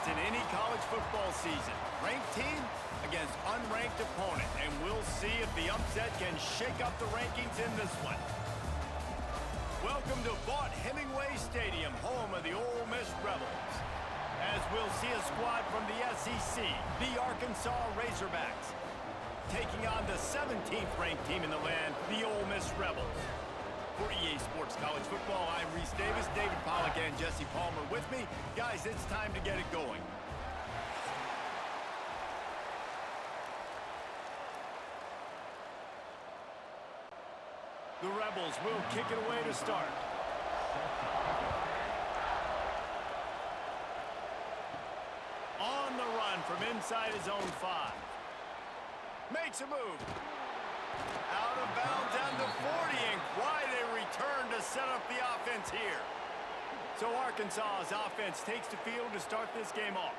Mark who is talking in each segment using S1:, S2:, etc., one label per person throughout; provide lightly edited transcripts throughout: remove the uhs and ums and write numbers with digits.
S1: in any college football season. Ranked team against unranked opponent, and we'll see if the upset can shake up the rankings in this one. Welcome to Vaught-Hemingway Stadium, home of the Ole Miss Rebels. As we'll see a squad from the SEC, the Arkansas Razorbacks, taking on the 17th ranked team in the land, the Ole Miss Rebels. For EA Sports College Football, I'm Reese Davis, David Pollack, and Jesse Palmer with me. Guys, it's time to get it going. The Rebels will kick it away to start. On the run from inside his own 5. Makes a move. Out of bounds down to 40, and quite a return to set up the offense here. So Arkansas's offense takes the field to start this game off.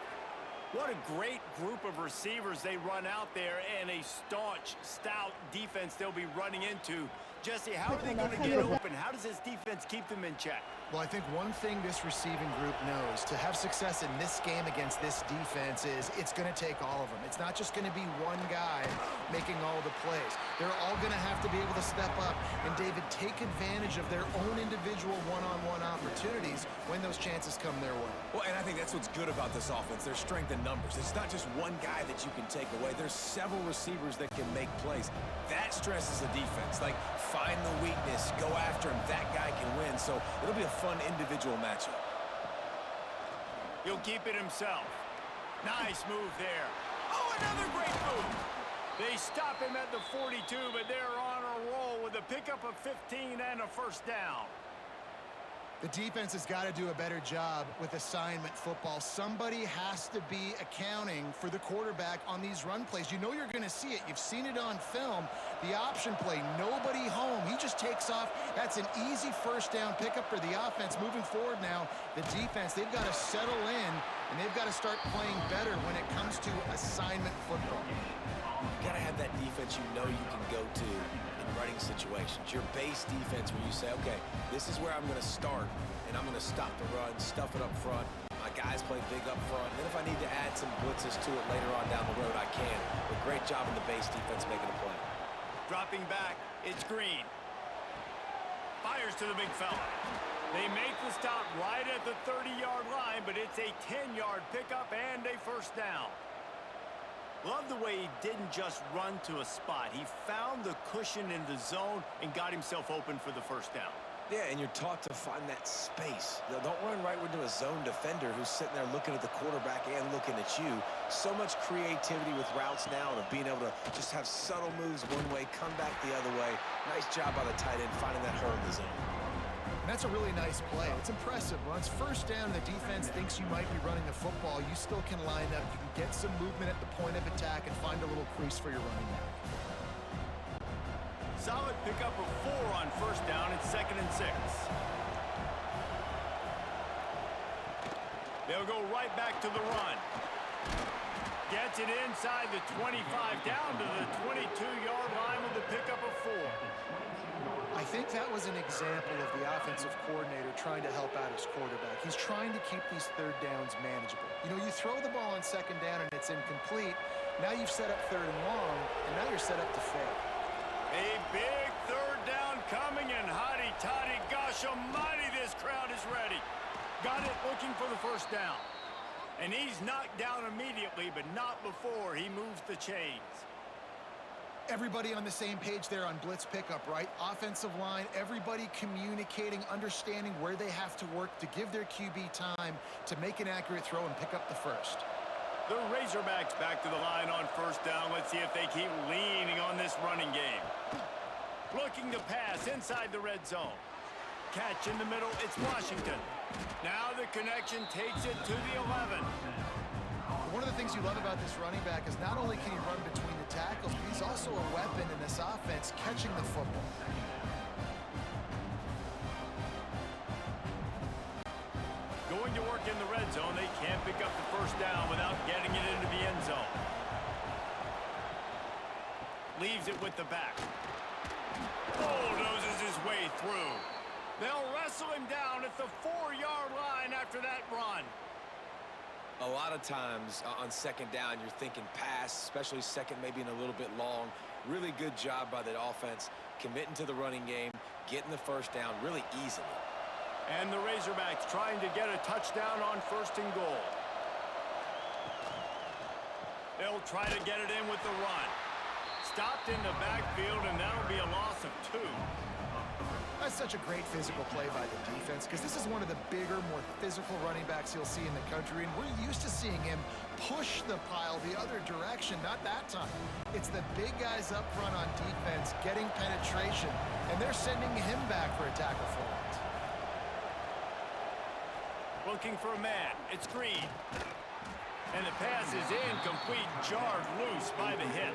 S1: What a great group of receivers they run out there, and a staunch, stout defense they'll be running into. Jesse, how are they going to get open? How does this defense keep them in check?
S2: Well, I think one thing this receiving group knows, to have success in this game against this defense, is it's going to take all of them. It's not just going to be one guy making all the plays. They're all going to have to be able to step up and, David, take advantage of their own individual one-on-one opportunities when those chances come their way.
S3: Well, and I think that's what's good about this offense, their strength in numbers. It's not just one guy that you can take away. There's several receivers that can make plays. That stresses the defense. Like, find the weakness, go after him. That guy can win. So it'll be a fun individual matchup.
S1: He'll keep it himself. Nice move there. Oh, another great move. They stop him at the 42, but they're on a roll with a pickup of 15 and a first down.
S2: The defense has got to do a better job with assignment football. Somebody has to be accounting for the quarterback on these run plays. You know you're going to see it. You've seen it on film. The option play, nobody home. He just takes off. That's an easy first down pickup for the offense. Moving forward now, the defense, they've got to settle in, and they've got to start playing better when it comes to assignment football.
S3: You got to have that defense you know you can go to in running situations. Your base defense where you say, okay, this is where I'm going to start, and I'm going to stop the run, stuff it up front. My guys play big up front. And then if I need to add some blitzes to it later on down the road, I can. But great job in the base defense making a play.
S1: Dropping back, it's Green. Fires to the big fella. They make the stop right at the 30-yard line, but it's a 10-yard pickup and a first down. Love the way he didn't just run to a spot. He found the cushion in the zone and got himself open for the first down.
S3: Yeah, and you're taught to find that space. You know, don't run right into a zone defender who's sitting there looking at the quarterback and looking at you. So much creativity with routes now and of being able to just have subtle moves one way, come back the other way. Nice job by the tight end finding that hole in the zone.
S2: And that's a really nice play. It's impressive. Once first down, the defense thinks you might be running the football. You still can line up. You can get some movement at the point of attack and find a little crease for your running back.
S1: Solid pickup of 4 on first down. It's 2nd and 6. They'll go right back to the run. Gets it inside the 25, down to the 22-yard line with a pickup of 4.
S2: I think that was an example of the offensive coordinator trying to help out his quarterback. He's trying to keep these third downs manageable. You know, you throw the ball on second down and it's incomplete. Now you've set up third and long, and now you're set up to fail.
S1: A big third down coming, and hotty-toddy, gosh almighty, this crowd is ready. Got it looking for the first down. And he's knocked down immediately, but not before he moves the chains.
S2: Everybody on the same page there on blitz pickup, right? Offensive line, everybody communicating, understanding where they have to work to give their QB time to make an accurate throw and pick up the first.
S1: The Razorbacks back to the line on first down. Let's see if they keep leaning on this running game. Looking to pass inside the red zone. Catch in the middle, it's Washington. Now the connection takes it to the 11.
S2: One of the things you love about this running back is not only can he run between the tackles, but he's also a weapon in this offense catching the football.
S1: Going to work in the red zone, they can't pick up the first down without getting it into the end zone. Leaves it with the back. Bulldozes his way through. They'll wrestle him down at the 4-yard line after that run.
S3: A lot of times on second down, you're thinking pass, especially second maybe in a little bit long. Really good job by the offense, committing to the running game, getting the first down really easily.
S1: And the Razorbacks trying to get a touchdown on 1st and goal. They'll try to get it in with the run. Stopped in the backfield, and that'll be a loss of 2.
S2: That's such a great physical play by the defense because this is one of the bigger, more physical running backs you'll see in the country, and we're used to seeing him push the pile the other direction. Not that time. It's the big guys up front on defense getting penetration, and they're sending him back for a tackle for it.
S1: Looking for a man. It's Green. And the pass is incomplete, jarred loose by the hit.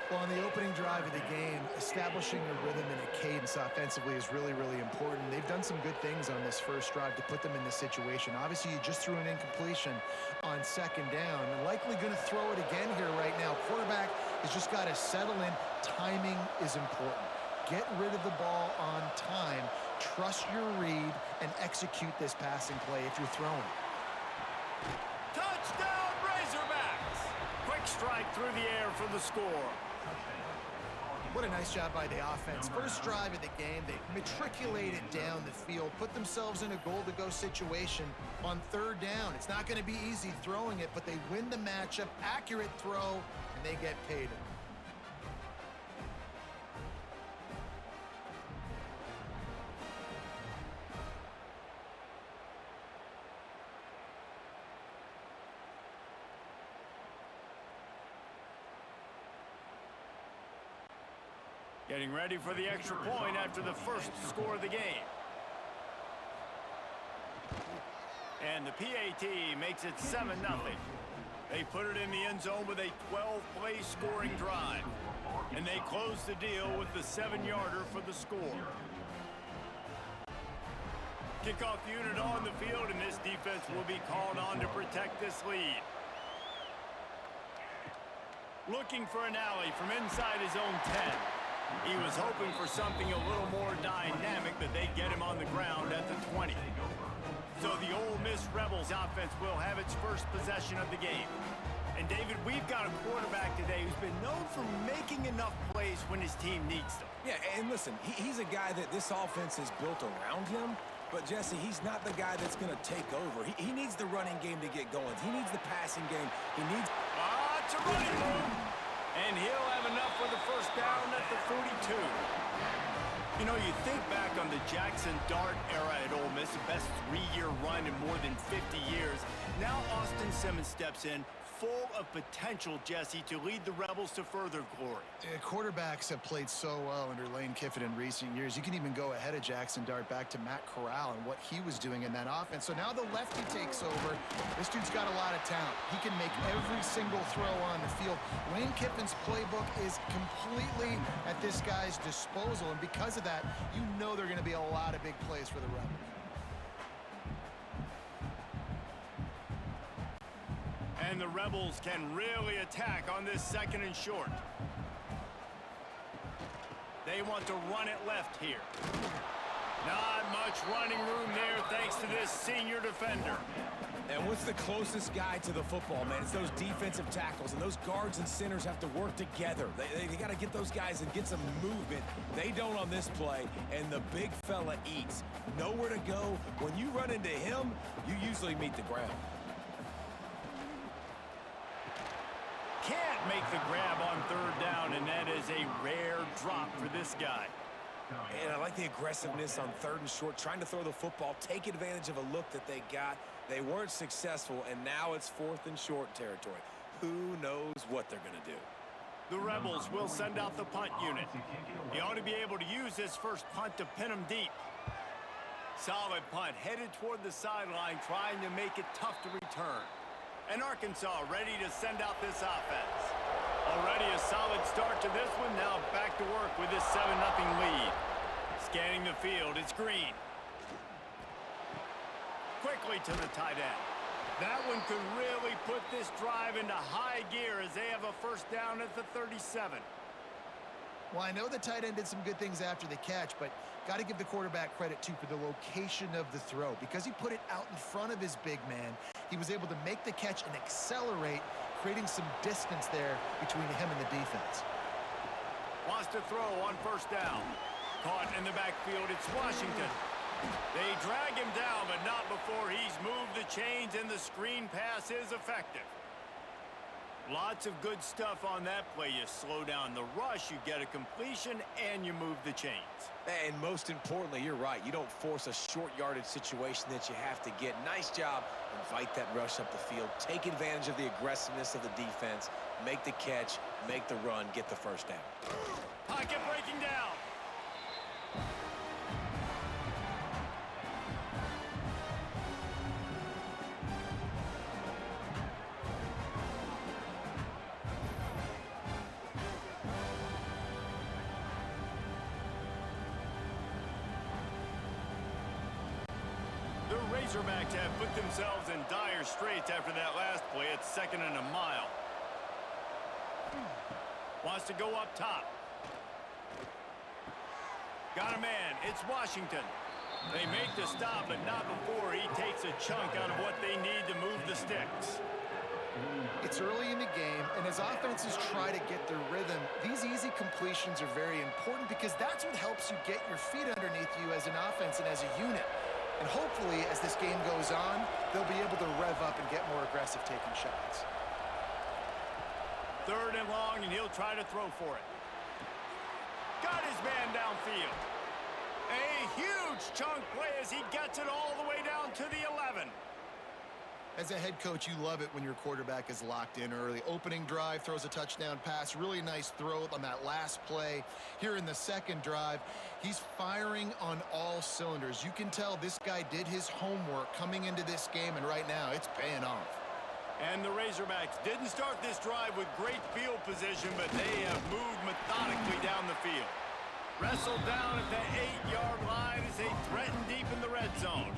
S2: Well, on the opening drive of the game, establishing a rhythm and a cadence offensively is really, really important. They've done some good things on this first drive to put them in this situation. Obviously, you just threw an incompletion on 2nd down. And likely going to throw it again here right now. Quarterback has just got to settle in. Timing is important. Get rid of the ball on time. Trust your read and execute this passing play if you're throwing.
S1: Touchdown, Razorbacks! Quick strike through the air for the score.
S2: What a nice job by the offense. First drive of the game, they matriculated down the field, put themselves in a goal-to-go situation on 3rd down. It's not going to be easy throwing it, but they win the matchup, accurate throw, and they get paid.
S1: Getting ready for the extra point after the first score of the game. And the PAT makes it 7-0. They put it in the end zone with a 12-play scoring drive. And they close the deal with the 7-yarder for the score. Kickoff unit on the field, and this defense will be called on to protect this lead. Looking for an alley from inside his own 10. He was hoping for something a little more dynamic, but they get him on the ground at the 20. So the Ole Miss Rebels offense will have its first possession of the game. And David, we've got a quarterback today who's been known for making enough plays when his team needs them.
S3: Yeah, and listen, he's a guy that this offense is built around him. But, Jesse, he's not the guy that's going to take over. He needs the running game to get going. He needs the passing game. He needs...
S1: It's a running move. And he'll have enough for the first down at the 42. You know, you think back on the Jackson Dart era at Ole Miss, the best 3-year run in more than 50 years. Now Austin Simmons steps in, full of potential, Jesse, to lead the Rebels to further glory.
S2: Quarterbacks have played so well under Lane Kiffin in recent years. You can even go ahead of Jackson Dart back to Matt Corral and what he was doing in that offense. So now the lefty takes over. This dude's got a lot of talent. He can make every single throw on the field. Lane Kiffin's playbook is completely at this guy's disposal, and because of that, you know there are going to be a lot of big plays for the Rebels.
S1: And the Rebels can really attack on this 2nd and short. They want to run it left here. Not much running room there thanks to this senior defender.
S3: And what's the closest guy to the football, man? It's those defensive tackles, and those guards and centers have to work together. They got to get those guys and get some movement. They don't on this play, and the big fella eats. Nowhere to go. When you run into him, you usually meet the ground.
S1: Can't make the grab on 3rd down, and that is a rare drop for this guy.
S3: And I like the aggressiveness on 3rd and short, trying to throw the football, take advantage of a look that they got. They weren't successful, and now it's 4th and short territory. Who knows what they're going to do?
S1: The Rebels will send out the punt unit. He ought to be able to use this first punt to pin him deep. Solid punt, headed toward the sideline, trying to make it tough to return. And Arkansas ready to send out this offense. Already a solid start to this one. Now back to work with this 7-0 lead. Scanning the field, it's Green. Quickly to the tight end. That one could really put this drive into high gear as they have a first down at the 37.
S2: Well, I know the tight end did some good things after the catch, but got to give the quarterback credit, too, for the location of the throw. Because he put it out in front of his big man, he was able to make the catch and accelerate, creating some distance there between him and the defense.
S1: Wants to throw on first down. Caught in the backfield, it's Washington. They drag him down, but not before he's moved the chains, and the screen pass is effective. Lots of good stuff on that play. You slow down the rush, you get a completion, and you move the chains.
S3: And most importantly, you're right. You don't force a short yardage situation that you have to get. Nice job. Invite that rush up the field. Take advantage of the aggressiveness of the defense. Make the catch, make the run, get the first down.
S1: Pocket breaking down. The Razorbacks have put themselves in dire straits after that last play. It's 2nd and a mile. Wants to go up top. Got a man. It's Washington. They make the stop, but not before he takes a chunk out of what they need to move the sticks.
S2: It's early in the game, and as offenses try to get their rhythm, these easy completions are very important because that's what helps you get your feet underneath you as an offense and as a unit. And hopefully, as this game goes on, they'll be able to rev up and get more aggressive taking shots.
S1: 3rd and long, and he'll try to throw for it. Got his man downfield. A huge chunk play as he gets it all the way down to the 11.
S2: As a head coach, you love it when your quarterback is locked in early. Opening drive, throws a touchdown pass. Really nice throw on that last play. Here in the second drive, he's firing on all cylinders. You can tell this guy did his homework coming into this game, and right now it's paying off.
S1: And the Razorbacks didn't start this drive with great field position, but they have moved methodically down the field. Wrestled down at the 8-yard line as they threaten deep in the red zone.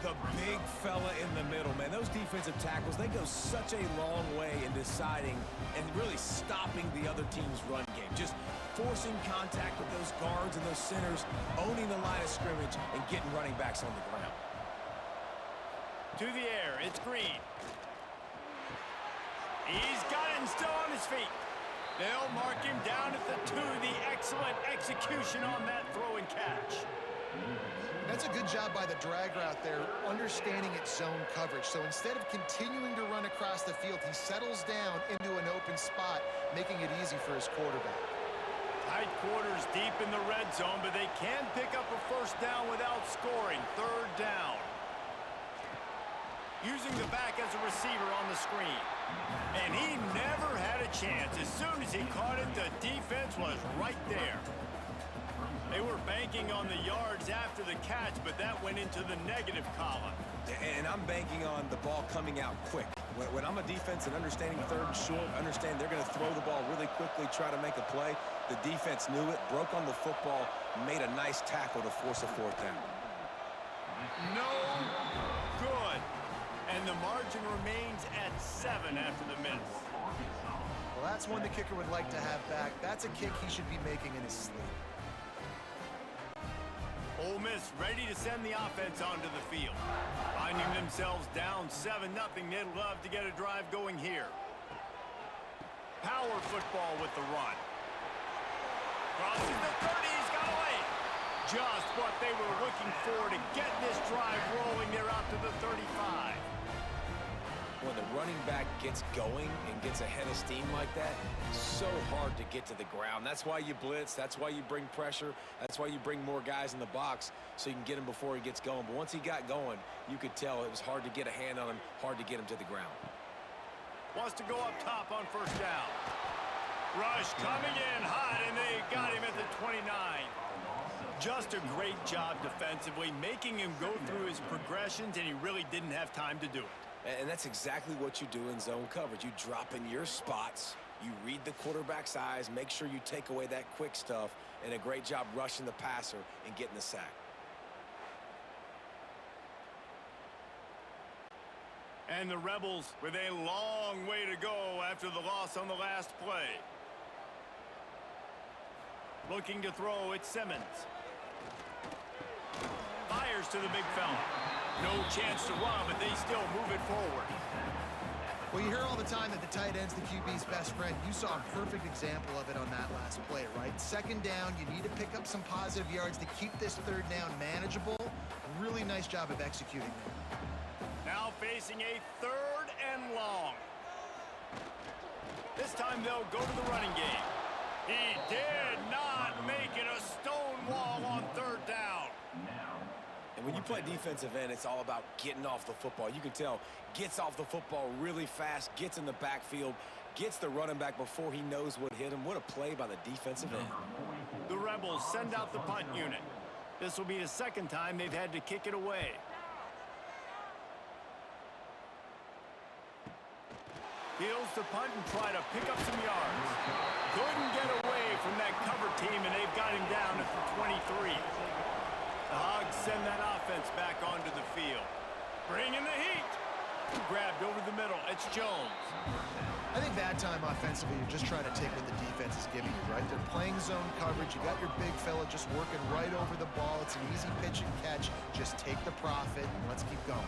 S3: The big fella in the middle, man. Those defensive tackles, they go such a long way in deciding and really stopping the other team's run game. Just forcing contact with those guards and those centers, owning the line of scrimmage, and getting running backs on the ground.
S1: To the air, it's Green. He's got it and still on his feet. They'll mark him down at the 2. The excellent execution on that throw and catch.
S2: That's a good job by the drag route there, understanding its zone coverage. So instead of continuing to run across the field, he settles down into an open spot, making it easy for his quarterback.
S1: Tight quarters deep in the red zone, but they can pick up a first down without scoring. 3rd down. Using the back as a receiver on the screen. And he never had a chance. As soon as he caught it, the defense was right there. They were banking on the yards after the catch, but that went into the negative column.
S3: And I'm banking on the ball coming out quick. When I'm a defense and understanding 3rd and short, understand they're going to throw the ball really quickly, try to make a play. The defense knew it, broke on the football, made a nice tackle to force a 4th down.
S1: No good. And the margin remains at 7 after the miss.
S2: Well, that's one the kicker would like to have back. That's a kick he should be making in his sleep.
S1: Ole Miss ready to send the offense onto the field. Finding themselves down 7-0, they'd love to get a drive going here. Power football with the run. Crosses the 30, he's got away. Just what they were looking for to get this drive rolling. They're out to the 35.
S3: When the running back gets going and gets ahead of steam like that, so hard to get to the ground. That's why you blitz. That's why you bring pressure. That's why you bring more guys in the box so you can get him before he gets going. But once he got going, you could tell it was hard to get a hand on him, hard to get him to the ground.
S1: Wants to go up top on first down. Rush coming in hot, and they got him at the 29. Just a great job defensively, making him go through his progressions, and he really didn't have time to do it.
S3: And that's exactly what you do in zone coverage. You drop in your spots, you read the quarterback's eyes, make sure you take away that quick stuff, and a great job rushing the passer and getting the sack.
S1: And the Rebels with a long way to go after the loss on the last play. Looking to throw, it's Simmons. Fires to the big fella. No chance to run, but they still move it forward.
S2: Well, you hear all the time that the tight end's the QB's best friend. You saw a perfect example of it on that last play, right? Second down, you need to pick up some positive yards to keep this third down manageable. Really nice job of executing there.
S1: Now facing a 3rd and long. This time they'll go to the running game. He did not make it a stone wall on 3rd down.
S3: And when you play defensive end, it's all about getting off the football. You can tell, gets off the football really fast, gets in the backfield, gets the running back before he knows what hit him. What a play by the defensive end.
S1: The Rebels send out the punt unit. This will be the 2nd time they've had to kick it away. Fields the punt and try to pick up some yards. Couldn't get away from that cover team, and they've got him down at the 23. The Hogs send that offense back onto the field. Bringing the heat. Grabbed over the middle. It's Jones.
S2: I think that time offensively, you're just trying to take what the defense is giving you, right? They're playing zone coverage. You got your big fella just working right over the ball. It's an easy pitch and catch. Just take the profit and let's keep going.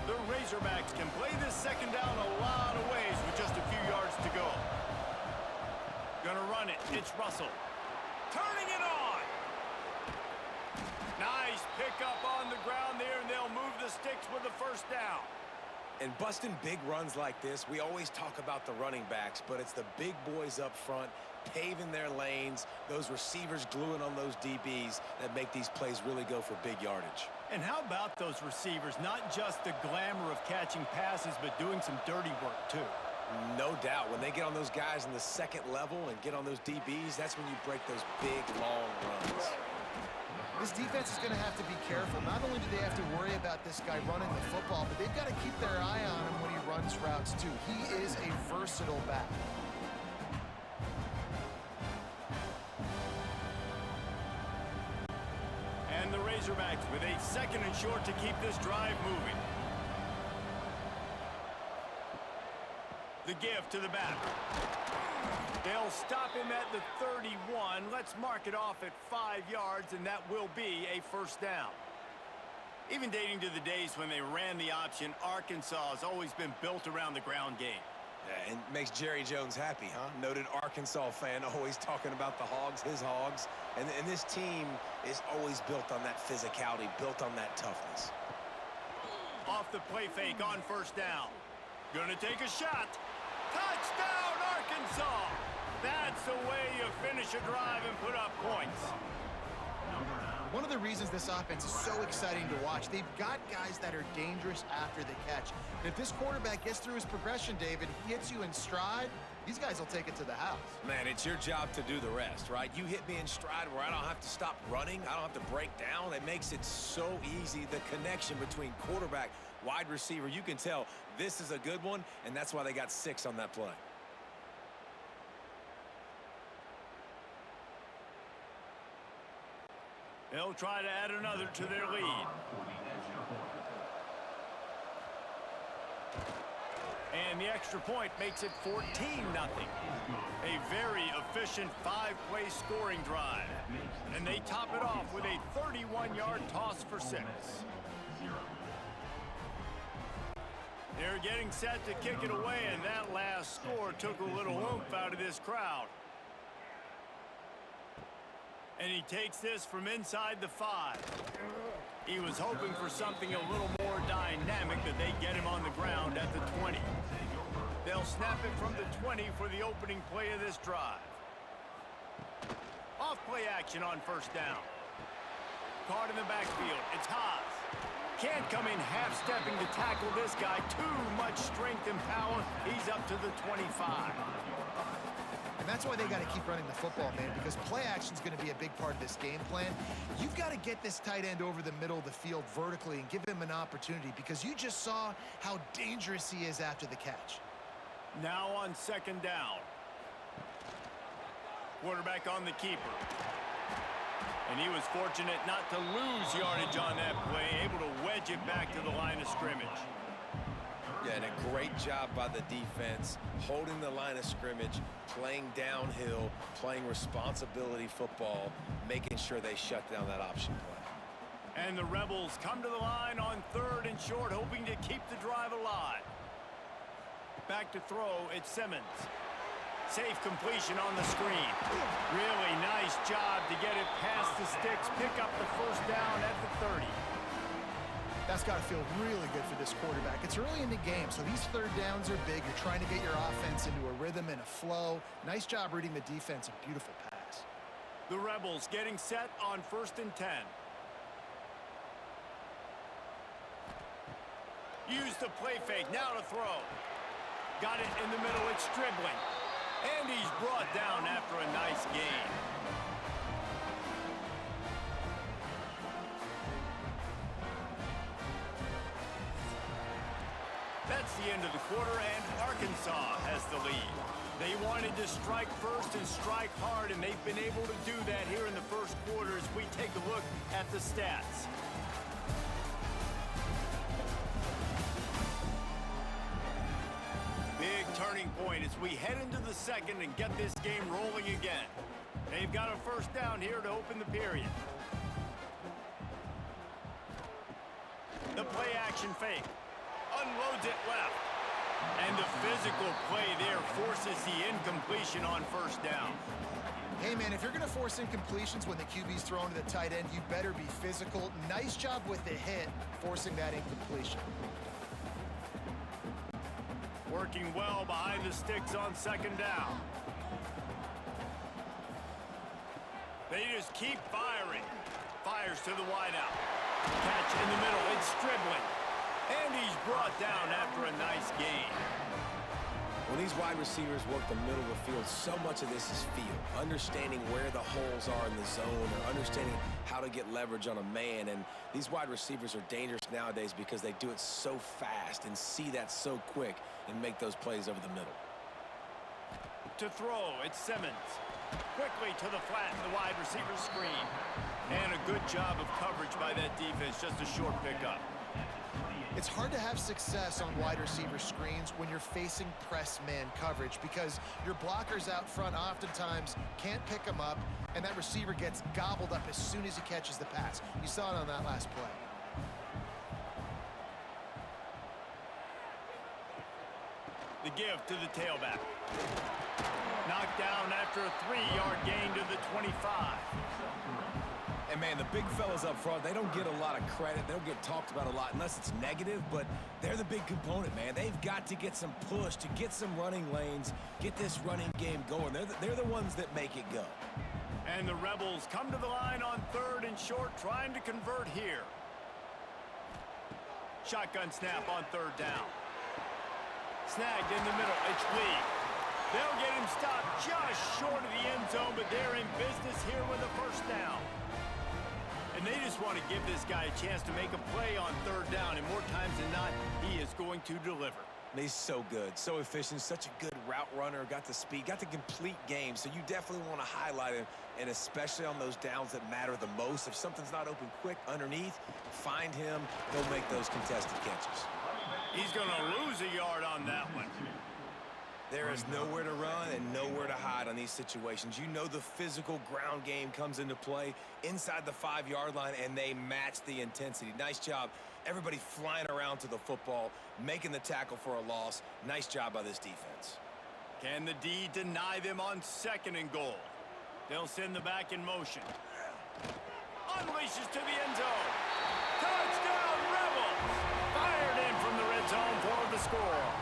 S1: The Razorbacks can play this 2nd down a lot of ways with just a few yards to go. Gonna run it. It's Russell. Turning it on. Nice pickup on the ground there, and they'll move the sticks with the 1st down.
S3: And busting big runs like this, we always talk about the running backs, but it's the big boys up front, paving their lanes, those receivers gluing on those DBs that make these plays really go for big yardage.
S1: And how about those receivers? Not just the glamour of catching passes, but doing some dirty work, too.
S3: No doubt. When they get on those guys in the 2nd level and get on those DBs, that's when you break those big, long runs.
S2: This defense is going to have to be careful. Not only do they have to worry about this guy running the football, but they've got to keep their eye on him when he runs routes, too. He is a versatile back.
S1: And the Razorbacks with a 2nd and short to keep this drive moving. The give to the back. They'll stop him at the 31. Let's mark it off at 5 yards, and that will be a 1st down. Even dating to the days when they ran the option, Arkansas has always been built around the ground game.
S3: Yeah, and makes Jerry Jones happy, huh? Noted Arkansas fan, always talking about the Hogs, his Hogs. And this team is always built on that physicality, built on that toughness.
S1: Off the play fake on 1st down. Gonna take a shot. Touchdown, Arkansas! That's the way you finish a drive and put up points.
S2: One of the reasons this offense is so exciting to watch, they've got guys that are dangerous after the catch. And if this quarterback gets through his progression, David, hits you in stride, these guys will take it to the house.
S3: Man, it's your job to do the rest, right? You hit me in stride where I don't have to stop running. I don't have to break down. It makes it so easy, the connection between quarterback, wide receiver. You can tell this is a good one, and that's why they got 6 on that play.
S1: They'll try to add another to their lead. And the extra point makes it 14-0. A very efficient 5-play scoring drive. And they top it off with a 31-yard toss for 6. They're getting set to kick it away, and that last score took a little oomph out of this crowd. And he takes this from inside the 5. He was hoping for something a little more dynamic, but they get him on the ground at the 20. They'll snap it from the 20 for the opening play of this drive. Off-play action on 1st down. Caught in the backfield. It's Haas. Can't come in half-stepping to tackle this guy. Too much strength and power. He's up to the 25.
S2: And that's why they got to keep running the football, man, because play action is going to be a big part of this game plan. You've got to get this tight end over the middle of the field vertically and give him an opportunity, because you just saw how dangerous he is after the catch.
S1: Now on 2nd down. Quarterback on the keeper. And he was fortunate not to lose yardage on that play, able to wedge it back to the line of scrimmage.
S3: Yeah, and a great job by the defense, holding the line of scrimmage, playing downhill, playing responsibility football, making sure they shut down that option play.
S1: And the Rebels come to the line on 3rd and short, hoping to keep the drive alive. Back to throw, it's Simmons. Safe completion on the screen. Really nice job to get it past the sticks, pick up the first down at the 30.
S2: That's got to feel really good for this quarterback. It's early in the game, so these 3rd downs are big. You're trying to get your offense into a rhythm and a flow. Nice job reading the defense. A beautiful pass.
S1: The Rebels getting set on 1st and 10. Use the play fake. Now to throw. Got it in the middle. It's dribbling. And he's brought down after a nice gain. That's the end of the quarter, and Arkansas has the lead. They wanted to strike first and strike hard, and they've been able to do that here in the first quarter as we take a look at the stats. Big turning point as we head into the second and get this game rolling again. They've got a first down here to open the period. The play action fake. Unloads it left. And the physical play there forces the incompletion on first down.
S2: Hey, man, if you're going to force incompletions when the QB's thrown to the tight end, you better be physical. Nice job with the hit, forcing that incompletion.
S1: Working well behind the sticks on 2nd down. They just keep firing. Fires to the wideout. Catch in the middle. It's dribbling. And he's brought down after a nice gain.
S3: When these wide receivers work the middle of the field, so much of this is feel. Understanding where the holes are in the zone, or understanding how to get leverage on a man. And these wide receivers are dangerous nowadays because they do it so fast and see that so quick and make those plays over the middle.
S1: To throw, it's Simmons. Quickly to the flat in the wide receiver screen. And a good job of coverage by that defense, just a short pickup.
S2: It's hard to have success on wide receiver screens when you're facing press man coverage because your blockers out front oftentimes can't pick them up, and that receiver gets gobbled up as soon as he catches the pass. You saw it on that last play.
S1: The give to the tailback. Knocked down after a 3-yard gain to the 25.
S3: And, man, the big fellas up front, they don't get a lot of credit. They don't get talked about a lot unless it's negative, but they're the big component, man. They've got to get some push, to get some running lanes, get this running game going. They're the ones that make it go.
S1: And the Rebels come to the line on 3rd and short, trying to convert here. Shotgun snap on 3rd down. Snagged in the middle. It's Lee. They'll get him stopped just short of the end zone, but they're in business here with a first down. And they just want to give this guy a chance to make a play on 3rd down, and more times than not, he is going to deliver.
S3: He's so good, so efficient, such a good route runner, got the speed, got the complete game, so you definitely want to highlight him, and especially on those downs that matter the most. If something's not open quick underneath, find him, he'll make those contested catches.
S1: He's going to lose a yard on that one.
S3: There is nowhere to run and nowhere to hide on these situations. You know the physical ground game comes into play inside the 5-yard line, and they match the intensity. Nice job. Everybody flying around to the football, making the tackle for a loss. Nice job by this defense.
S1: Can the D deny them on 2nd and goal? They'll send the back in motion. Unleashes to the end zone. Touchdown, Rebels! Fired in from the red zone for the score.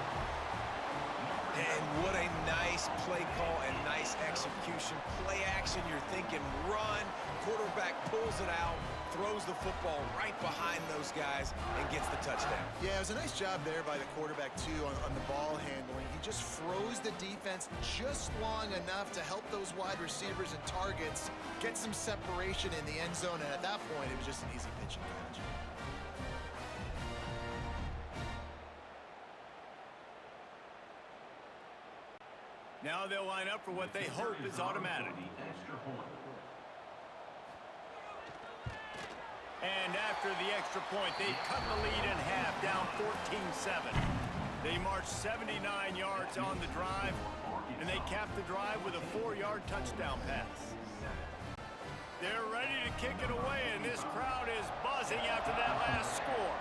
S3: And what a nice play call and nice execution. Play action, you're thinking run. Quarterback pulls it out, throws the football right behind those guys, and gets the touchdown.
S2: Yeah, it was a nice job there by the quarterback, too, on the ball handling. He just froze the defense just long enough to help those wide receivers and targets get some separation in the end zone, and at that point, it was just an easy pitch and catch.
S1: Now they'll line up for what they hope is automatic. And after the extra point, they've cut the lead in half, down 14-7. They marched 79 yards on the drive, and they capped the drive with a 4-yard touchdown pass. They're ready to kick it away, and this crowd is buzzing after that last score.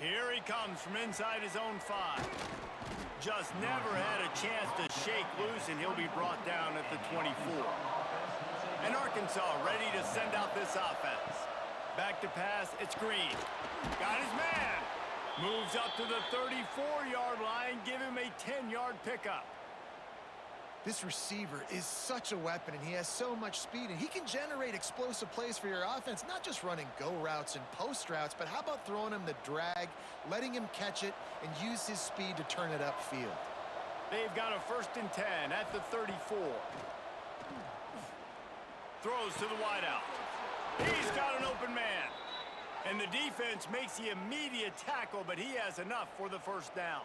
S1: Here he comes from inside his own 5. Just never had a chance to shake loose, and he'll be brought down at the 24. And Arkansas ready to send out this offense. Back to pass, it's Green. Got his man. Moves up to the 34-yard line, give him a 10-yard pickup.
S2: This receiver is such a weapon, and he has so much speed, and he can generate explosive plays for your offense, not just running go routes and post routes, but how about throwing him the drag, letting him catch it, and use his speed to turn it upfield.
S1: They've got a 1st and 10 at the 34. Throws to the wideout. He's got an open man. And the defense makes the immediate tackle, but he has enough for the 1st down.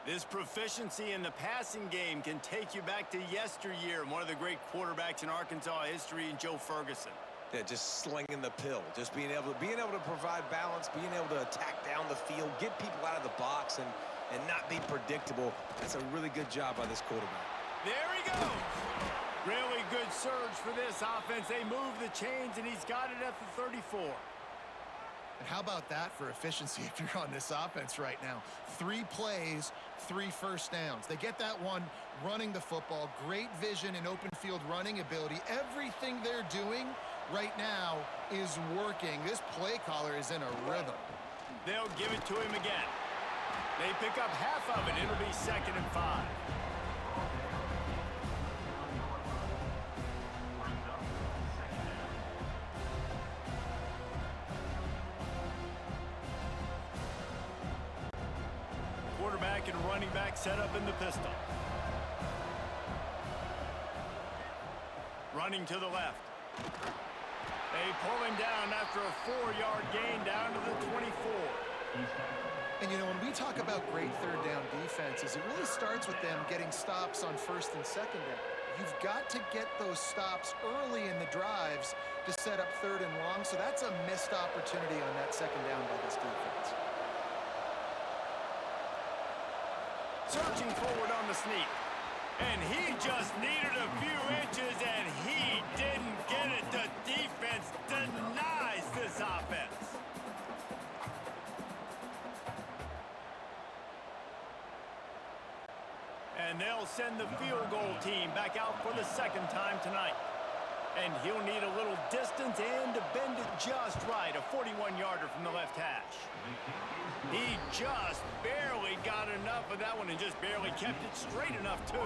S1: This proficiency in the passing game can take you back to yesteryear, one of the great quarterbacks in Arkansas history, in Joe Ferguson.
S3: Yeah, just slinging the pill, just being able to provide balance, being able to attack down the field, get people out of the box, and not be predictable. That's a really good job by this quarterback.
S1: There he goes. Really good surge for this offense. They move the chains, and he's got it at the 34.
S2: And how about that for efficiency if you're on this offense right now? 3 plays, 3 first downs. They get that one running the football, great vision and open field running ability. Everything they're doing right now is working. This play caller is in a rhythm.
S1: They'll give it to him again. They pick up half of it. It'll be 2nd and 5. Quarterback and running back set up in the pistol. Running to the left. They pull him down after a 4-yard gain down to the 24.
S2: And, you know, when we talk about great 3rd down defenses, it really starts with them getting stops on 1st and 2nd down. You've got to get those stops early in the drives to set up 3rd and long, so that's a missed opportunity on that 2nd down by this defense.
S1: Searching forward on the sneak. And he just needed a few inches, and he didn't get it. The defense denies this offense. And they'll send the field goal team back out for the 2nd time tonight. And he'll need a little distance and to bend it just right. A 41-yarder from the left hash. He just barely got enough of that one and just barely kept it straight enough, too.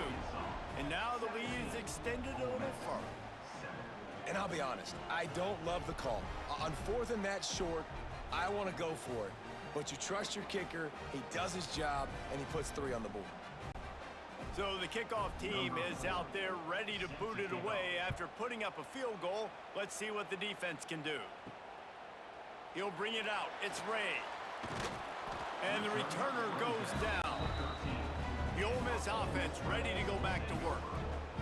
S1: And now the lead is extended a little further.
S3: And I'll be honest, I don't love the call. On 4th and that short, I want to go for it. But you trust your kicker, he does his job, and he puts 3 on the board.
S1: So the kickoff team is out there ready to boot it away after putting up a field goal. Let's see what the defense can do. He'll bring it out. It's Ray. And the returner goes down. The Ole Miss offense ready to go back to work.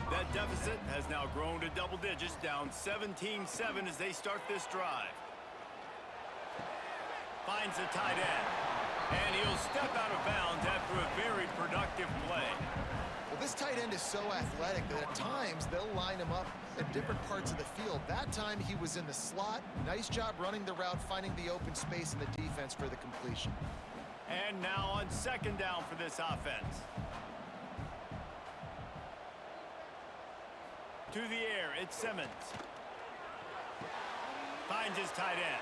S1: That deficit has now grown to double digits, down 17-7 as they start this drive. Finds the tight end. And he'll step out of bounds after a very productive play.
S2: Well, this tight end is so athletic that at times they'll line him up at different parts of the field. That time he was in the slot. Nice job running the route, finding the open space in the defense for the completion.
S1: And now on 2nd down for this offense. To the air, it's Simmons. Finds his tight end.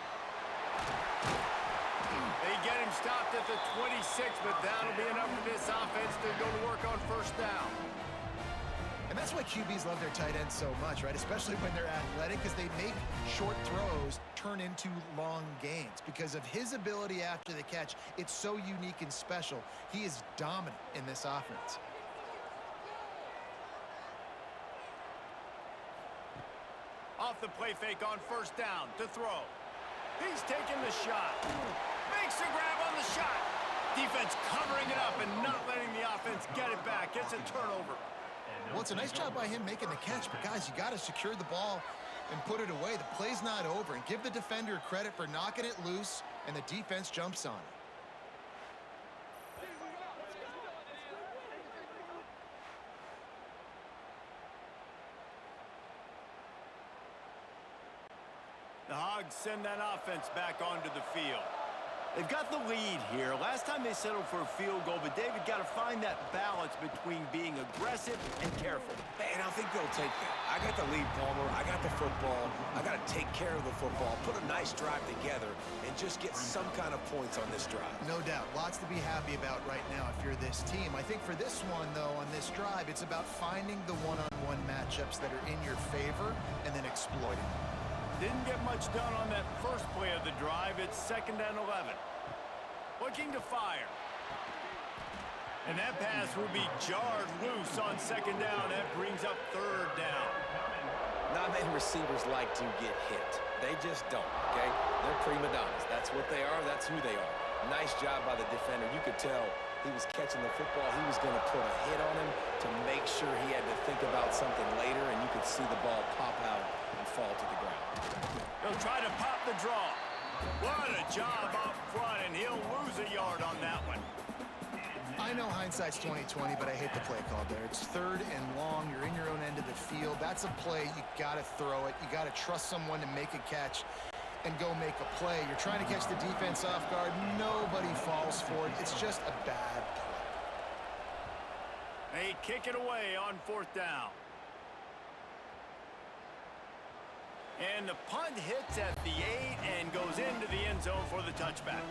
S1: They get him stopped at the 26, but that'll be enough for this offense to go to work on 1st down.
S2: And that's why QBs love their tight ends so much, right? Especially when they're athletic, because they make short throws turn into long gains. Because of his ability after the catch, it's so unique and special. He is dominant in this offense.
S1: Off the play fake on 1st down to throw. He's taking the shot. Makes the grab on the shot. Defense covering it up and not letting the offense get it back. It's a turnover.
S2: Well, it's a nice job by him making the catch, but guys, you got to secure the ball and put it away. The play's not over, and give the defender credit for knocking it loose, and the defense jumps on it.
S1: The Hogs send that offense back onto the field. They've got the lead here. Last time they settled for a field goal, but David got to find that balance between being aggressive and careful.
S3: And I think they'll take that. I got the lead, Palmer. I got the football. I got to take care of the football, put a nice drive together, and just get some kind of points on this drive.
S2: No doubt. Lots to be happy about right now if you're this team. I think for this one, though, on this drive, it's about finding the one-on-one matchups that are in your favor and then exploiting them.
S1: Didn't get much done on that first play of the drive. It's 2nd and 11. Looking to fire. And that pass will be jarred loose on 2nd down. That brings up 3rd down.
S3: Not many receivers like to get hit. They just don't, okay? They're prima donnas. That's what they are. That's who they are. Nice job by the defender. You could tell he was catching the football. He was going to put a hit on him to make sure he had to think about something later, and you could see the ball pop out and fall to the ground.
S1: He'll try to pop the draw. What a job up front, and he'll lose a yard on that one.
S2: I know hindsight's 20/20, but I hate the play call there. It's 3rd and long. You're in your own end of the field. That's a play. You got to throw it. You got to trust someone to make a catch and go make a play. You're trying to catch the defense off guard. Nobody falls for it. It's just a bad play.
S1: They kick it away on 4th down. And the punt hits at the 8 and goes into the end zone for the touchback.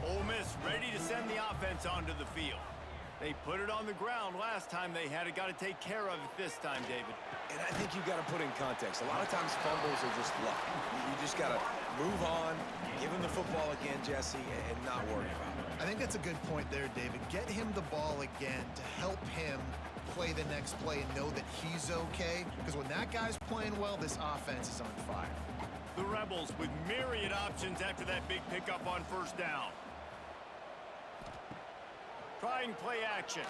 S1: Ole Miss ready to send the offense onto the field. They put it on the ground last time they had it. Got to take care of it this time, David.
S3: And I think you got to put in context. A lot of times fumbles are just luck. You just got to move on, give him the football again, Jesse, and not worry about it.
S2: I think that's a good point there, David. Get him the ball again to help him play the next play and know that he's okay. Because when that guy's playing well, this offense is on fire.
S1: The Rebels with myriad options after that big pickup on 1st down. Trying play action.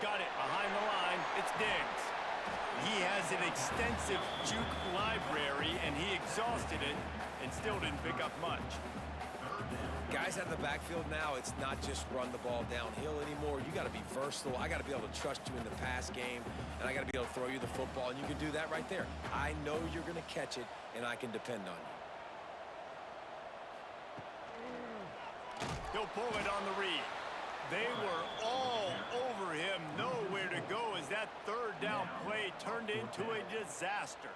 S1: Got it behind the line. It's Diggs. He has an extensive juke library, and he exhausted it and still didn't pick up much.
S3: Guys out of the backfield now, it's not just run the ball downhill anymore. You got to be versatile. I got to be able to trust you in the pass game, and I got to be able to throw you the football, and you can do that right there. I know you're going to catch it, and I can depend on you.
S1: He'll pull it on the read. They were all over him, nowhere to go as that 3rd down play turned into a disaster.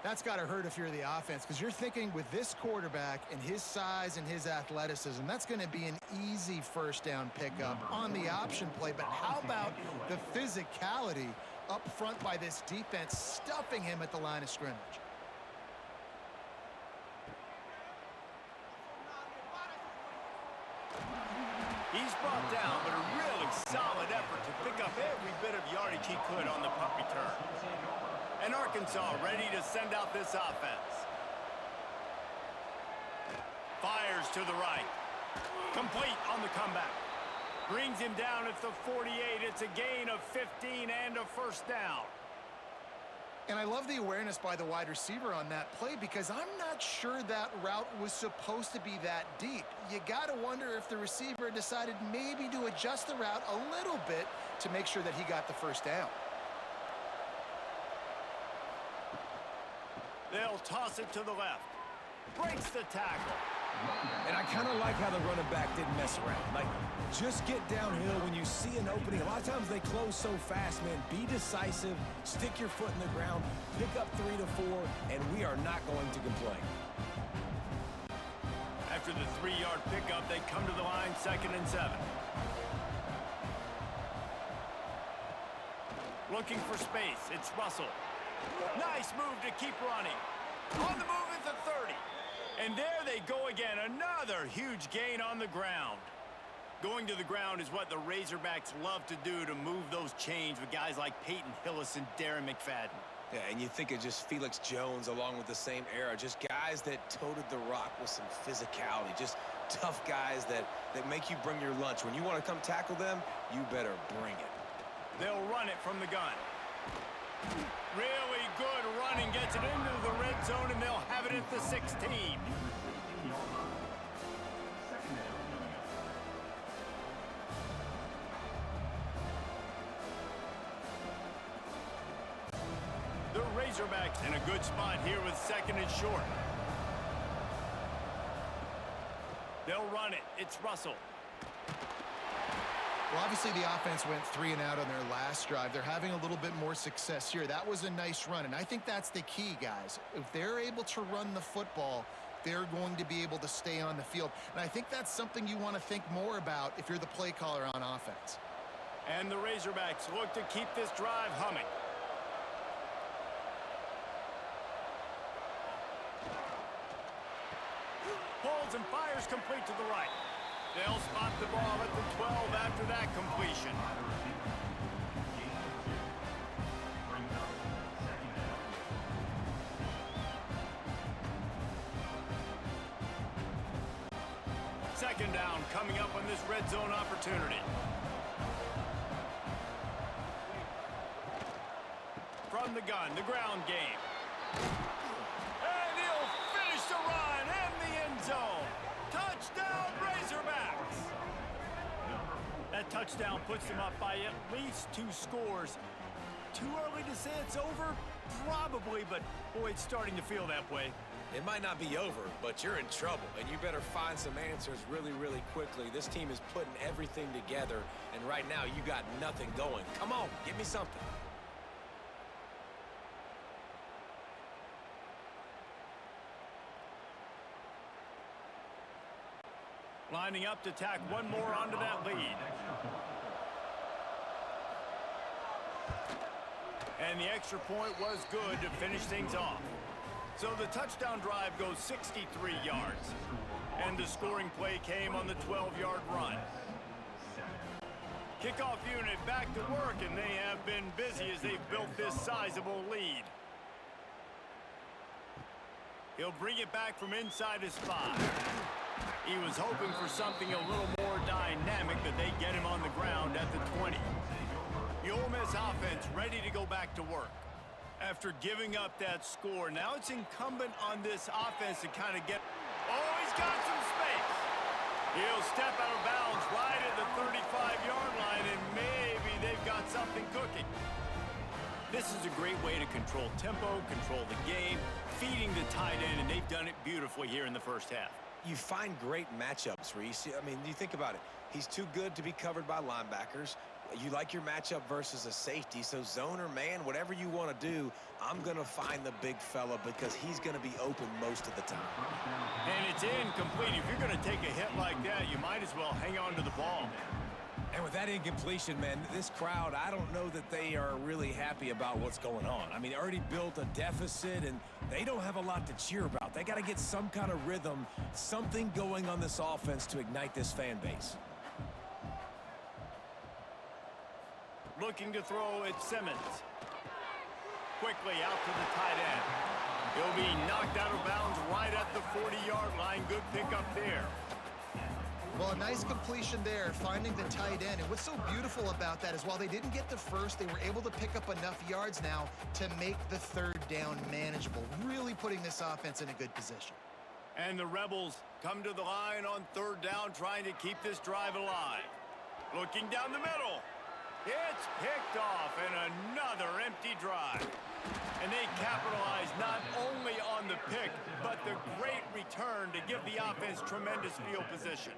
S2: That's got to hurt if you're the offense, because you're thinking with this quarterback and his size and his athleticism, that's going to be an easy 1st down pickup on the option play. But how about the physicality up front by this defense, stuffing him at the line of scrimmage?
S1: He's brought down, but a really solid effort to pick up every bit of yardage he could on the punt return. And Arkansas ready to send out this offense. Fires to the right. Complete on the comeback. Brings him down at the 48. It's a gain of 15 and a 1st down.
S2: And I love the awareness by the wide receiver on that play, because I'm not sure that route was supposed to be that deep. You got to wonder if the receiver decided maybe to adjust the route a little bit to make sure that he got the 1st down.
S1: They'll toss it to the left. Breaks the tackle.
S3: And I kind of like how the running back didn't mess around. Like, just get downhill when you see an opening. A lot of times they close so fast, man. Be decisive, stick your foot in the ground, pick up 3 to 4, and we are not going to complain.
S1: After the 3-yard pickup, they come to the line, 2nd and 7. Looking for space, it's Russell. Nice move to keep running. On the move at the 30. And there they go again, another huge gain on the ground. Going to the ground is what the Razorbacks love to do, to move those chains with guys like Peyton Hillis and Darren McFadden.
S3: Yeah, and you think of just Felix Jones along with the same era, just guys that toted the rock with some physicality, just tough guys that make you bring your lunch. When you want to come tackle them, you better bring it.
S1: They'll run it from the gun. Really good running, gets it into the red zone, and they'll have it at the 16. Razorbacks in a good spot here with 2nd and short. They'll run it. It's Russell.
S2: Well, obviously the offense went 3 and out on their last drive. They're having a little bit more success here. That was a nice run, and I think that's the key, guys. If they're able to run the football, they're going to be able to stay on the field. And I think that's something you want to think more about if you're the play caller on offense.
S1: And the Razorbacks look to keep this drive humming. Pulls and fires complete to the right. They'll spot the ball at the 12 after that completion. Second down coming up on this red zone opportunity. From the gun, the ground game. And he'll finish the run in the end zone. Touchdown, Razorbacks! That touchdown puts them up by at least 2 scores. Too early to say it's over? Probably, but boy, it's starting to feel that way.
S3: It might not be over, but you're in trouble, and you better find some answers really, really quickly. This team is putting everything together, and right now you got nothing going. Come on, give me something.
S1: Lining up to tack one more onto that lead. And the extra point was good to finish things off. So the touchdown drive goes 63 yards. And the scoring play came on the 12-yard run. Kickoff unit back to work, and they have been busy as they've built this sizable lead. He'll bring it back from inside his 5. He was hoping for something a little more dynamic, but they get him on the ground at the 20. The Ole Miss offense ready to go back to work. After giving up that score, now it's incumbent on this offense to kind of get... Oh, he's got some space. He'll step out of bounds right at the 35-yard line, and maybe they've got something cooking. This is a great way to control tempo, control the game, feeding the tight end, and they've done it beautifully here in the first half.
S3: You find great matchups, Reese. I mean, you think about it. He's too good to be covered by linebackers. You like your matchup versus a safety, so zone or man, whatever you want to do, I'm going to find the big fella because he's going to be open most of the time.
S1: And it's incomplete. If you're going to take a hit like that, you might as well hang on to the ball.
S3: And with that incompletion, man, this crowd, I don't know that they are really happy about what's going on. I mean, already built a deficit, and they don't have a lot to cheer about. They got to get some kind of rhythm, something going on this offense to ignite this fan base.
S1: Looking to throw at Simmons. Quickly out to the tight end. He'll be knocked out of bounds right at the 40-yard line. Good pickup there.
S2: Well, a nice completion there, finding the tight end. And what's so beautiful about that is while they didn't get the first, they were able to pick up enough yards now to make the 3rd down manageable, really putting this offense in a good position.
S1: And the Rebels come to the line on 3rd down, trying to keep this drive alive. Looking down the middle. It's picked off, and another empty drive. And they capitalize not only on the pick, but the great return to give the offense tremendous field position.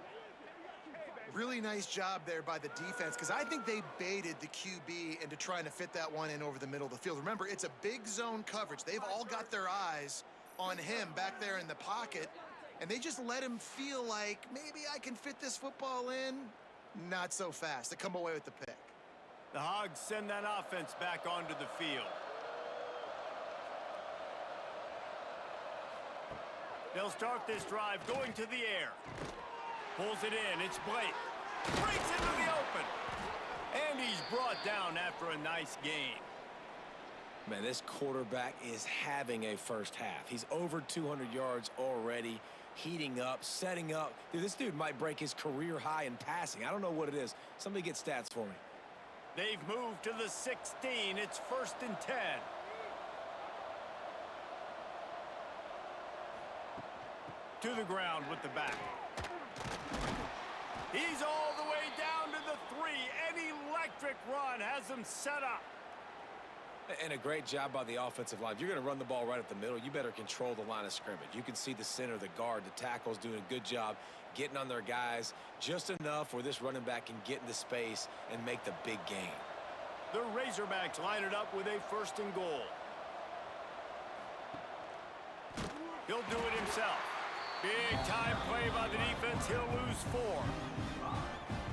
S2: Really nice job there by the defense, because I think they baited the QB into trying to fit that one in over the middle of the field. Remember, it's a big zone coverage. They've all got their eyes on him back there in the pocket, and they just let him feel like, maybe I can fit this football in. Not so fast. They come away with the pick.
S1: The Hogs send that offense back onto the field. They'll start this drive going to the air. Pulls it in. It's Blake. Breaks into the open. And he's brought down after a nice gain.
S3: Man, this quarterback is having a first half. He's over 200 yards already, heating up, setting up. Dude, this dude might break his career high in passing. I don't know what it is. Somebody get stats for me.
S1: They've moved to the 16. It's 1st and 10. To the ground with the back. He's all the way down to the 3. An electric run has him set up.
S3: And a great job by the offensive line. If you're going to run the ball right at the middle, you better control the line of scrimmage. You can see the center, the guard, the tackles doing a good job getting on their guys just enough where this running back can get into space and make the big gain.
S1: The Razorbacks line it up with a 1st and goal. He'll do it himself. Big time play by the defense. He'll lose 4.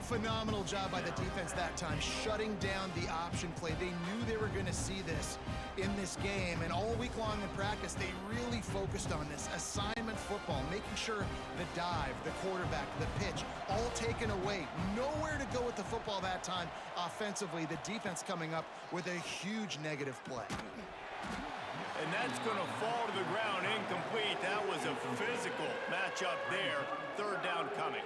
S2: Phenomenal job by the defense that time, shutting down the option play. They knew they were going to see this in this game, and all week long in practice, they really focused on this assignment football, making sure the dive, the quarterback, the pitch, all taken away. Nowhere to go with the football that time offensively. The defense coming up with a huge negative play.
S1: And that's going to fall to the ground incomplete. That was a physical matchup there. 3rd down coming.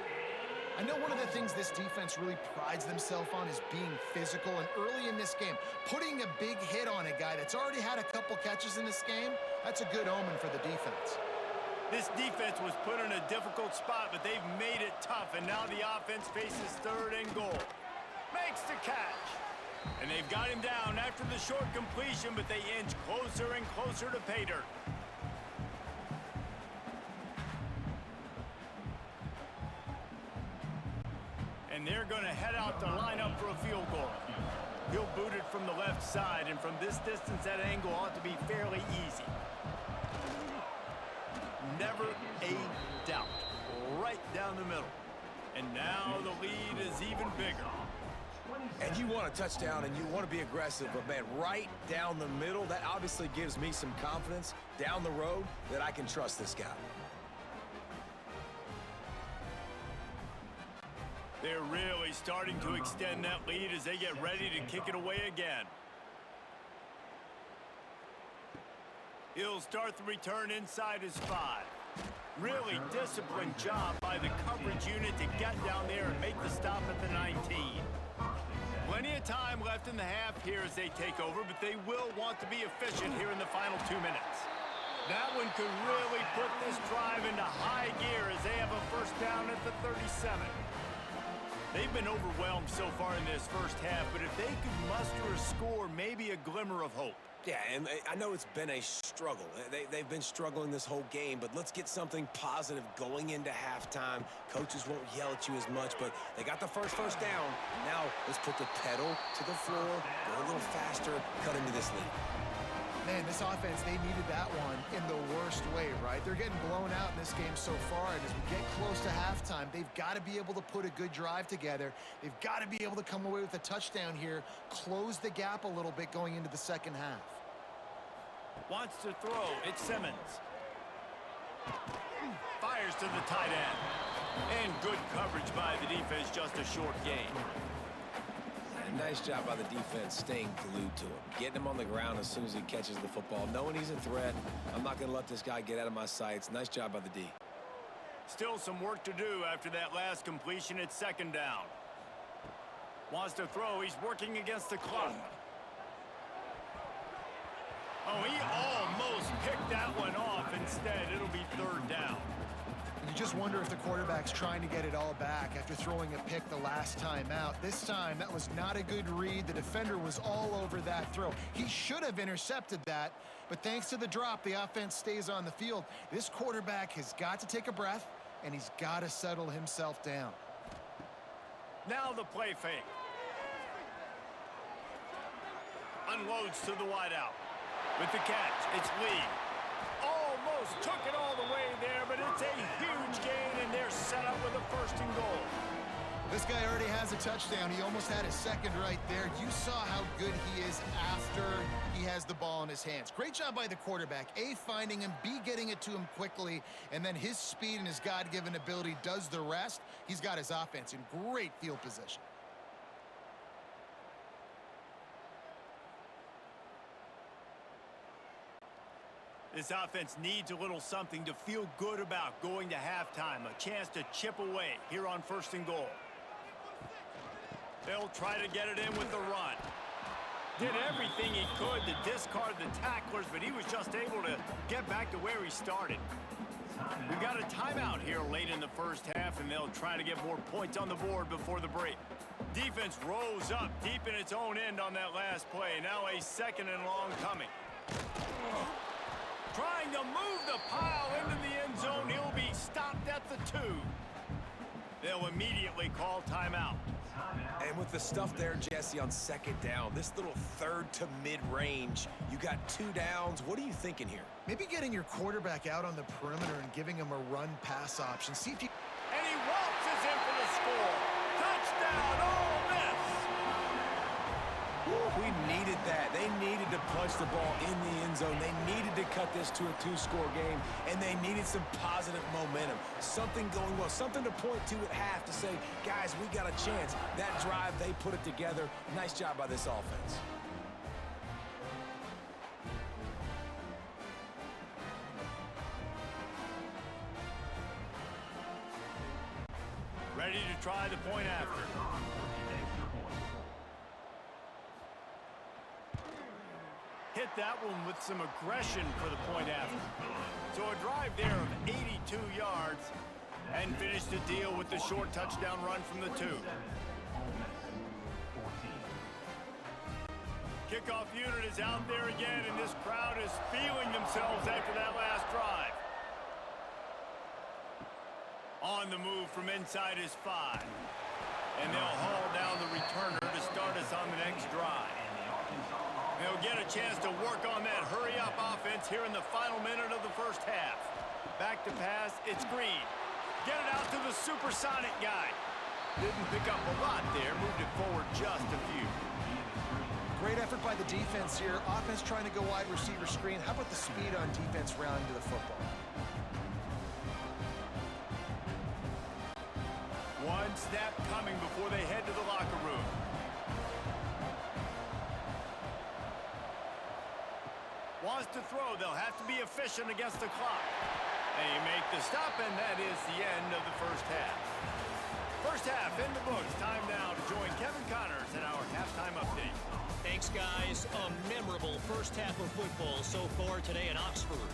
S2: I know one of the things this defense really prides themselves on is being physical, and early in this game, putting a big hit on a guy that's already had a couple catches in this game, that's a good omen for the defense.
S1: This defense was put in a difficult spot, but they've made it tough, and now the offense faces 3rd and goal. Makes the catch. And they've got him down after the short completion, but they inch closer and closer to pay dirt. And they're going to head out to line up for a field goal. He'll boot it from the left side, and from this distance, that angle ought to be fairly easy. Never a doubt. Right down the middle. And now the lead is even bigger.
S3: And you want a touchdown, and you want to be aggressive, but, man, right down the middle, that obviously gives me some confidence down the road that I can trust this guy.
S1: They're really starting to extend that lead as they get ready to kick it away again. He'll start the return inside his 5. Really disciplined job by the coverage unit to get down there and make the stop at the 19. Plenty of time left in the half here as they take over, but they will want to be efficient here in the final 2 minutes. That one could really put this drive into high gear as they have a 1st down at the 37. They've been overwhelmed so far in this 1st half, but if they could muster a score, maybe a glimmer of hope.
S3: Yeah, and I know it's been a struggle. They've been struggling this whole game, but let's get something positive going into halftime. Coaches won't yell at you as much, but they got the first down. Now let's put the pedal to the floor, go a little faster, cut into this lead.
S2: Man, this offense, they needed that one in the worst way, right? They're getting blown out in this game so far, and as we get close to halftime, they've got to be able to put a good drive together. They've got to be able to come away with a touchdown here, close the gap a little bit going into the 2nd half.
S1: Wants to throw. It's Simmons. Fires to the tight end. And good coverage by the defense, just a short gain.
S3: Nice job by the defense staying glued to him. Getting him on the ground as soon as he catches the football. Knowing he's a threat, I'm not going to let this guy get out of my sights. Nice job by the D.
S1: Still some work to do after that last completion at 2nd down. Wants to throw. He's working against the clock. Oh, he almost picked that one off. Instead, it'll be 3rd down.
S2: You just wonder if the quarterback's trying to get it all back after throwing a pick the last time out. This time, that was not a good read. The defender was all over that throw. He should have intercepted that, but thanks to the drop, the offense stays on the field. This quarterback has got to take a breath, and he's got to settle himself down.
S1: Now the play fake. Unloads to the wideout. With the catch, it's Lee. Almost took it all the way there, but it's a huge gain, and they're set up with a 1st and goal.
S2: This guy already has a touchdown. He almost had his 2nd right there. You saw how good he is after he has the ball in his hands. Great job by the quarterback. A, finding him, B, getting it to him quickly, and then his speed and his God-given ability does the rest. He's got his offense in great field position.
S1: This offense needs a little something to feel good about going to halftime. A chance to chip away here on 1st and goal. They'll try to get it in with the run. Did everything he could to discard the tacklers, but he was just able to get back to where he started. We've got a timeout here late in the 1st half, and they'll try to get more points on the board before the break. Defense rose up deep in its own end on that last play. Now a 2nd and long coming. Trying to move the pile into the end zone. He'll be stopped at the 2. They'll immediately call timeout.
S3: And with the stuff there, Jesse, on 2nd down, this little 3rd to mid-range, you got 2 downs. What are you thinking here?
S2: Maybe getting your quarterback out on the perimeter and giving him a run-pass option. See if you...
S1: And he waltzes in for the score. Touchdown, Ole Miss!
S3: We needed that. They needed to punch the ball in the end zone. They needed to cut this to a 2-score game, and they needed some positive momentum. Something going well, something to point to at half to say, guys, we got a chance. That drive, they put it together. Nice job by this offense.
S1: Ready to try the point after. Hit that one with some aggression for the point after. So a drive there of 82 yards and finish the deal with the short touchdown run from the 2. Kickoff unit is out there again, and this crowd is feeling themselves after that last drive. On the move from inside his 5. And they'll haul down the returner to start us on the next drive. They'll get a chance to work on that hurry-up offense here in the final minute of the first half. Back to pass, it's Green. Get it out to the supersonic guy. Didn't pick up a lot there, moved it forward just a few.
S2: Great effort by the defense here. Offense trying to go wide receiver screen. How about the speed on defense rounding to the football?
S1: One snap coming before they head to the locker room. Wants to throw. They'll have to be efficient against the clock. They make the stop, and that is the end of the first half. First half in the books. Time now to join Kevin Connors in our halftime update.
S4: Thanks, guys. A memorable first half of football so far today in Oxford.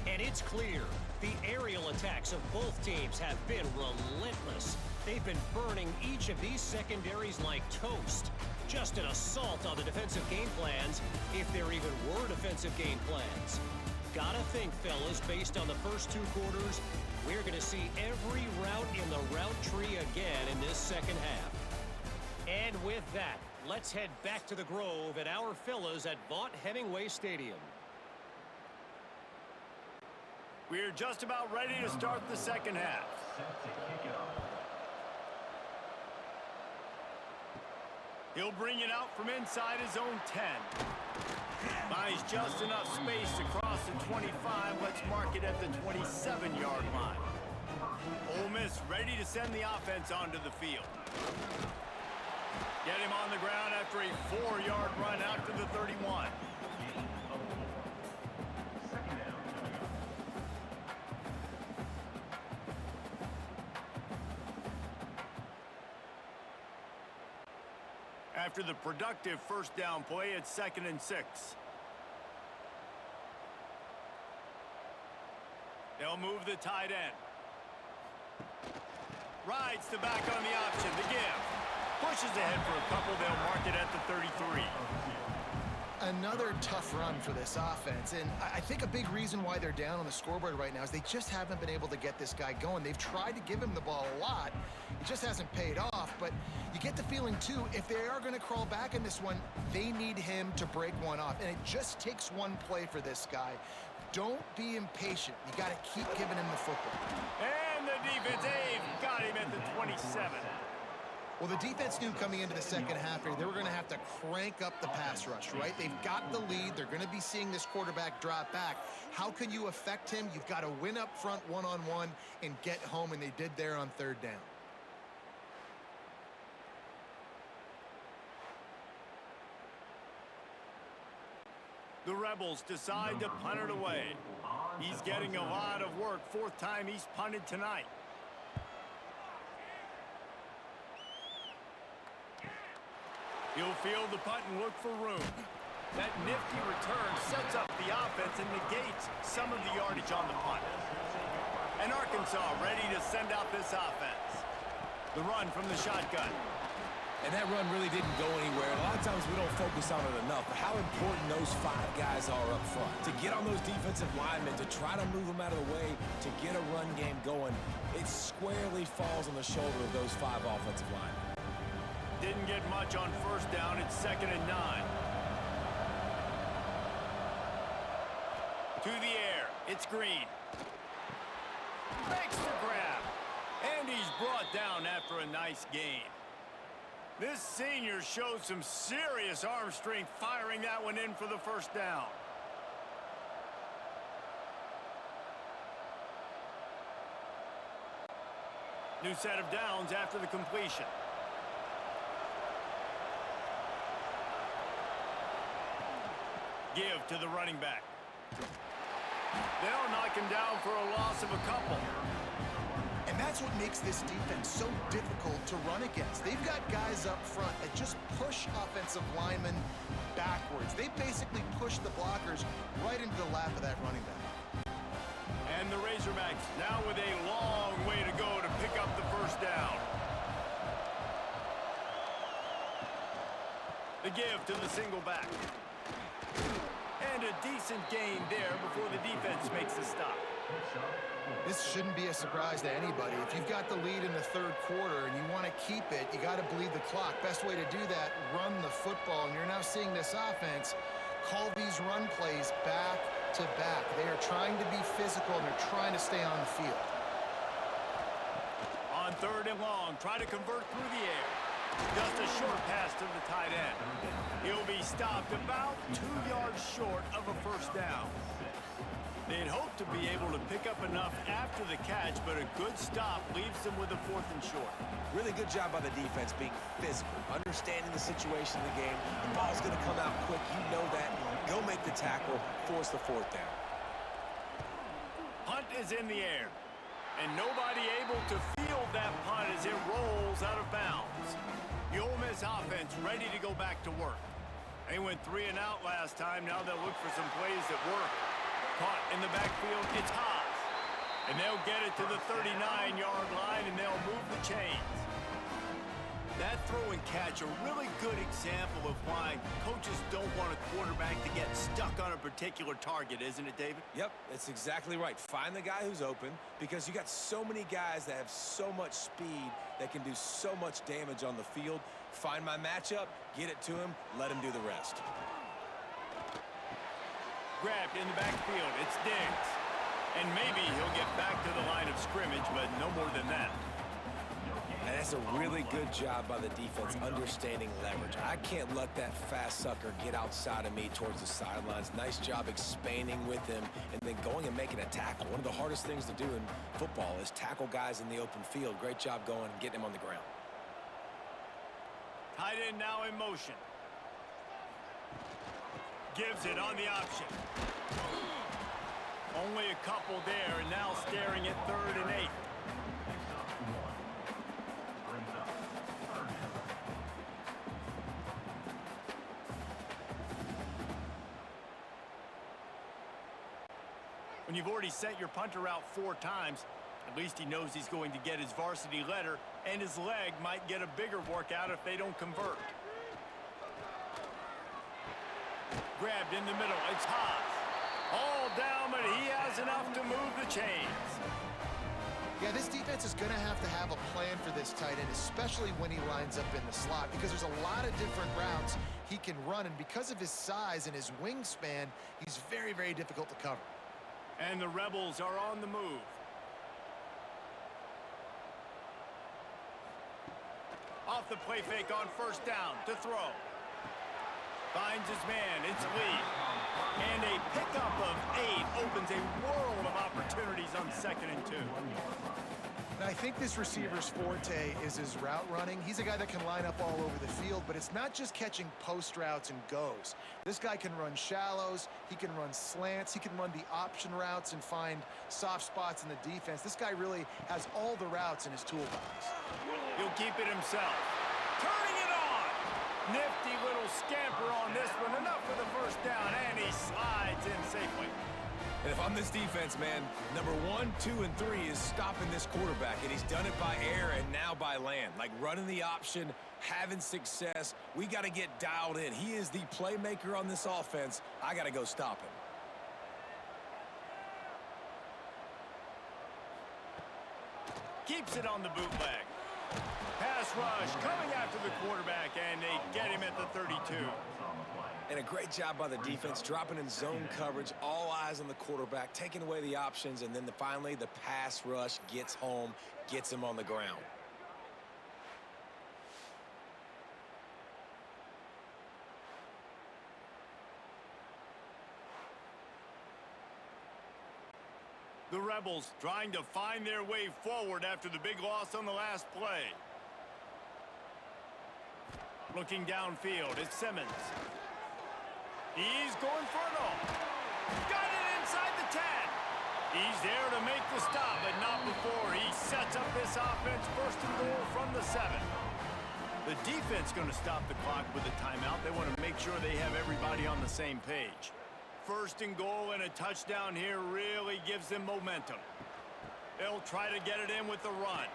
S4: And it's clear the aerial attacks of both teams have been relentless. They've been burning each of these secondaries like toast. Just an assault on the defensive game plans, if there even were defensive game plans. Gotta think, fellas, based on the first 2 quarters, we're going to see every route in the route tree again in this second half. And with that, let's head back to the Grove and our fellas at Vaught Hemingway Stadium.
S1: We're just about ready to start the second half. He'll bring it out from inside his own 10. Buys just enough space to cross the 25. Let's mark it at the 27-yard line. Ole Miss ready to send the offense onto the field. Get him on the ground after a 4-yard run out to the 31. After the productive first down play, it's 2nd and 6. They'll move the tight end. Rides the back on the option, the give. Pushes ahead for a couple, they'll mark it at the 33.
S2: Another tough run for this offense, and I think a big reason why they're down on the scoreboard right now is they just haven't been able to get this guy going. They've tried to give him the ball a lot. It just hasn't paid off, but you get the feeling, too, if they are going to crawl back in this one, they need him to break one off, and it just takes one play for this guy. Don't be impatient. You got to keep giving him the football.
S1: And the defense, they've got him at the 27.
S2: Well, the defense knew coming into the second half here, they were going to have to crank up the pass rush, right? They've got the lead. They're going to be seeing this quarterback drop back. How can you affect him? You've got to win up front one-on-one and get home, and they did there on 3rd down.
S1: The Rebels decide to punt it away. He's getting a lot of work. 4th time he's punted tonight. He'll field the punt and look for room. That nifty return sets up the offense and negates some of the yardage on the punt. And Arkansas ready to send out this offense. The run from the shotgun.
S3: And that run really didn't go anywhere. A lot of times we don't focus on it enough, but how important those 5 guys are up front. To get on those defensive linemen, to try to move them out of the way, to get a run game going, it squarely falls on the shoulder of those 5 offensive linemen.
S1: Didn't get much on first down. It's 2nd and 9. To the air. It's Green. Makes the grab. And he's brought down after a nice gain. This senior showed some serious arm strength firing that one in for the first down. New set of downs after the completion. Give to the running back. They'll knock him down for a loss of a couple.
S2: And that's what makes this defense so difficult to run against. They've got guys up front that just push offensive linemen backwards. They basically push the blockers right into the lap of that running back.
S1: And the Razorbacks now with a long way to go to pick up the first down. The give to the single back. And a decent gain there before the defense makes the stop.
S2: This shouldn't be a surprise to anybody. If you've got the lead in the 3rd quarter and you want to keep it, you got to bleed the clock. Best way to do that, run the football. And you're now seeing this offense call these run plays back to back. They are trying to be physical and they're trying to stay on the field.
S1: On 3rd and long, try to convert through the air. Just a short pass to the tight end. He'll be stopped about 2 yards short of a first down. They'd hope to be able to pick up enough after the catch, but a good stop leaves them with a 4th and short.
S3: Really good job by the defense being physical, understanding the situation in the game. The ball's going to come out quick. You know that. Go make the tackle, force the 4th down.
S1: Punt is in the air, and nobody able to field that punt as it rolls out of bounds. The Ole Miss offense ready to go back to work. They went 3 and out last time. Now they'll look for some plays that work. Caught in the backfield, it's Haas. And they'll get it to the 39-yard line, and they'll move the chains. That throw and catch, a really good example of why coaches don't want a quarterback to get stuck on a particular target, isn't it, David?
S3: Yep, that's exactly right. Find the guy who's open, because you got so many guys that have so much speed that can do so much damage on the field. Find my matchup, get it to him, let him do the rest.
S1: Grabbed in the backfield. It's Diggs. And maybe he'll get back to the line of scrimmage, but no more than that.
S3: And that's a really good job by the defense understanding leverage. I can't let that fast sucker get outside of me towards the sidelines. Nice job expanding with him and then going and making a tackle. One of the hardest things to do in football is tackle guys in the open field. Great job going and getting him on the ground.
S1: Tight end now in motion. Gives it on the option. Only a couple there, and now staring at 3rd and 8. When you've already sent your punter out 4 times, at least he knows he's going to get his varsity letter, and his leg might get a bigger workout if they don't convert. Grabbed in the middle. It's Haas. All down, but he has enough to move the chains.
S2: Yeah, this defense is going to have a plan for this tight end, especially when he lines up in the slot, because there's a lot of different routes he can run, and because of his size and his wingspan, he's very, very difficult to cover.
S1: And the Rebels are on the move. Off the play fake on first down to throw. Finds his man, it's Lee. And a pickup of 8 opens a world of opportunities on 2nd and 2.
S2: And I think this receiver's forte is his route running. He's a guy that can line up all over the field, but it's not just catching post routes and goes. This guy can run shallows, he can run slants, he can run the option routes and find soft spots in the defense. This guy really has all the routes in his toolbox.
S1: He'll keep it himself. Turning it on! Nifty little scamper on this one. Enough for the first down, and he slides in safely.
S3: And if I'm this defense, man, number 1, 2, and 3 is stopping this quarterback, and he's done it by air and now by land. Like running the option, having success. We got to get dialed in. He is the playmaker on this offense. I got to go stop him.
S1: Keeps it on the bootleg. Pass rush coming after the quarterback, and they get him at the 32.
S3: And a great job by the defense, dropping in zone coverage, all eyes on the quarterback, taking away the options, and then finally the pass rush gets home, gets him on the ground.
S1: The Rebels trying to find their way forward after the big loss on the last play. Looking downfield, it's Simmons. He's going for it all. Got it inside the 10. He's there to make the stop, but not before he sets up this offense first and goal from the 7. The defense going to stop the clock with a timeout. They want to make sure they have everybody on the same page. First and goal and a touchdown here really gives them momentum. They'll try to get it in with the run.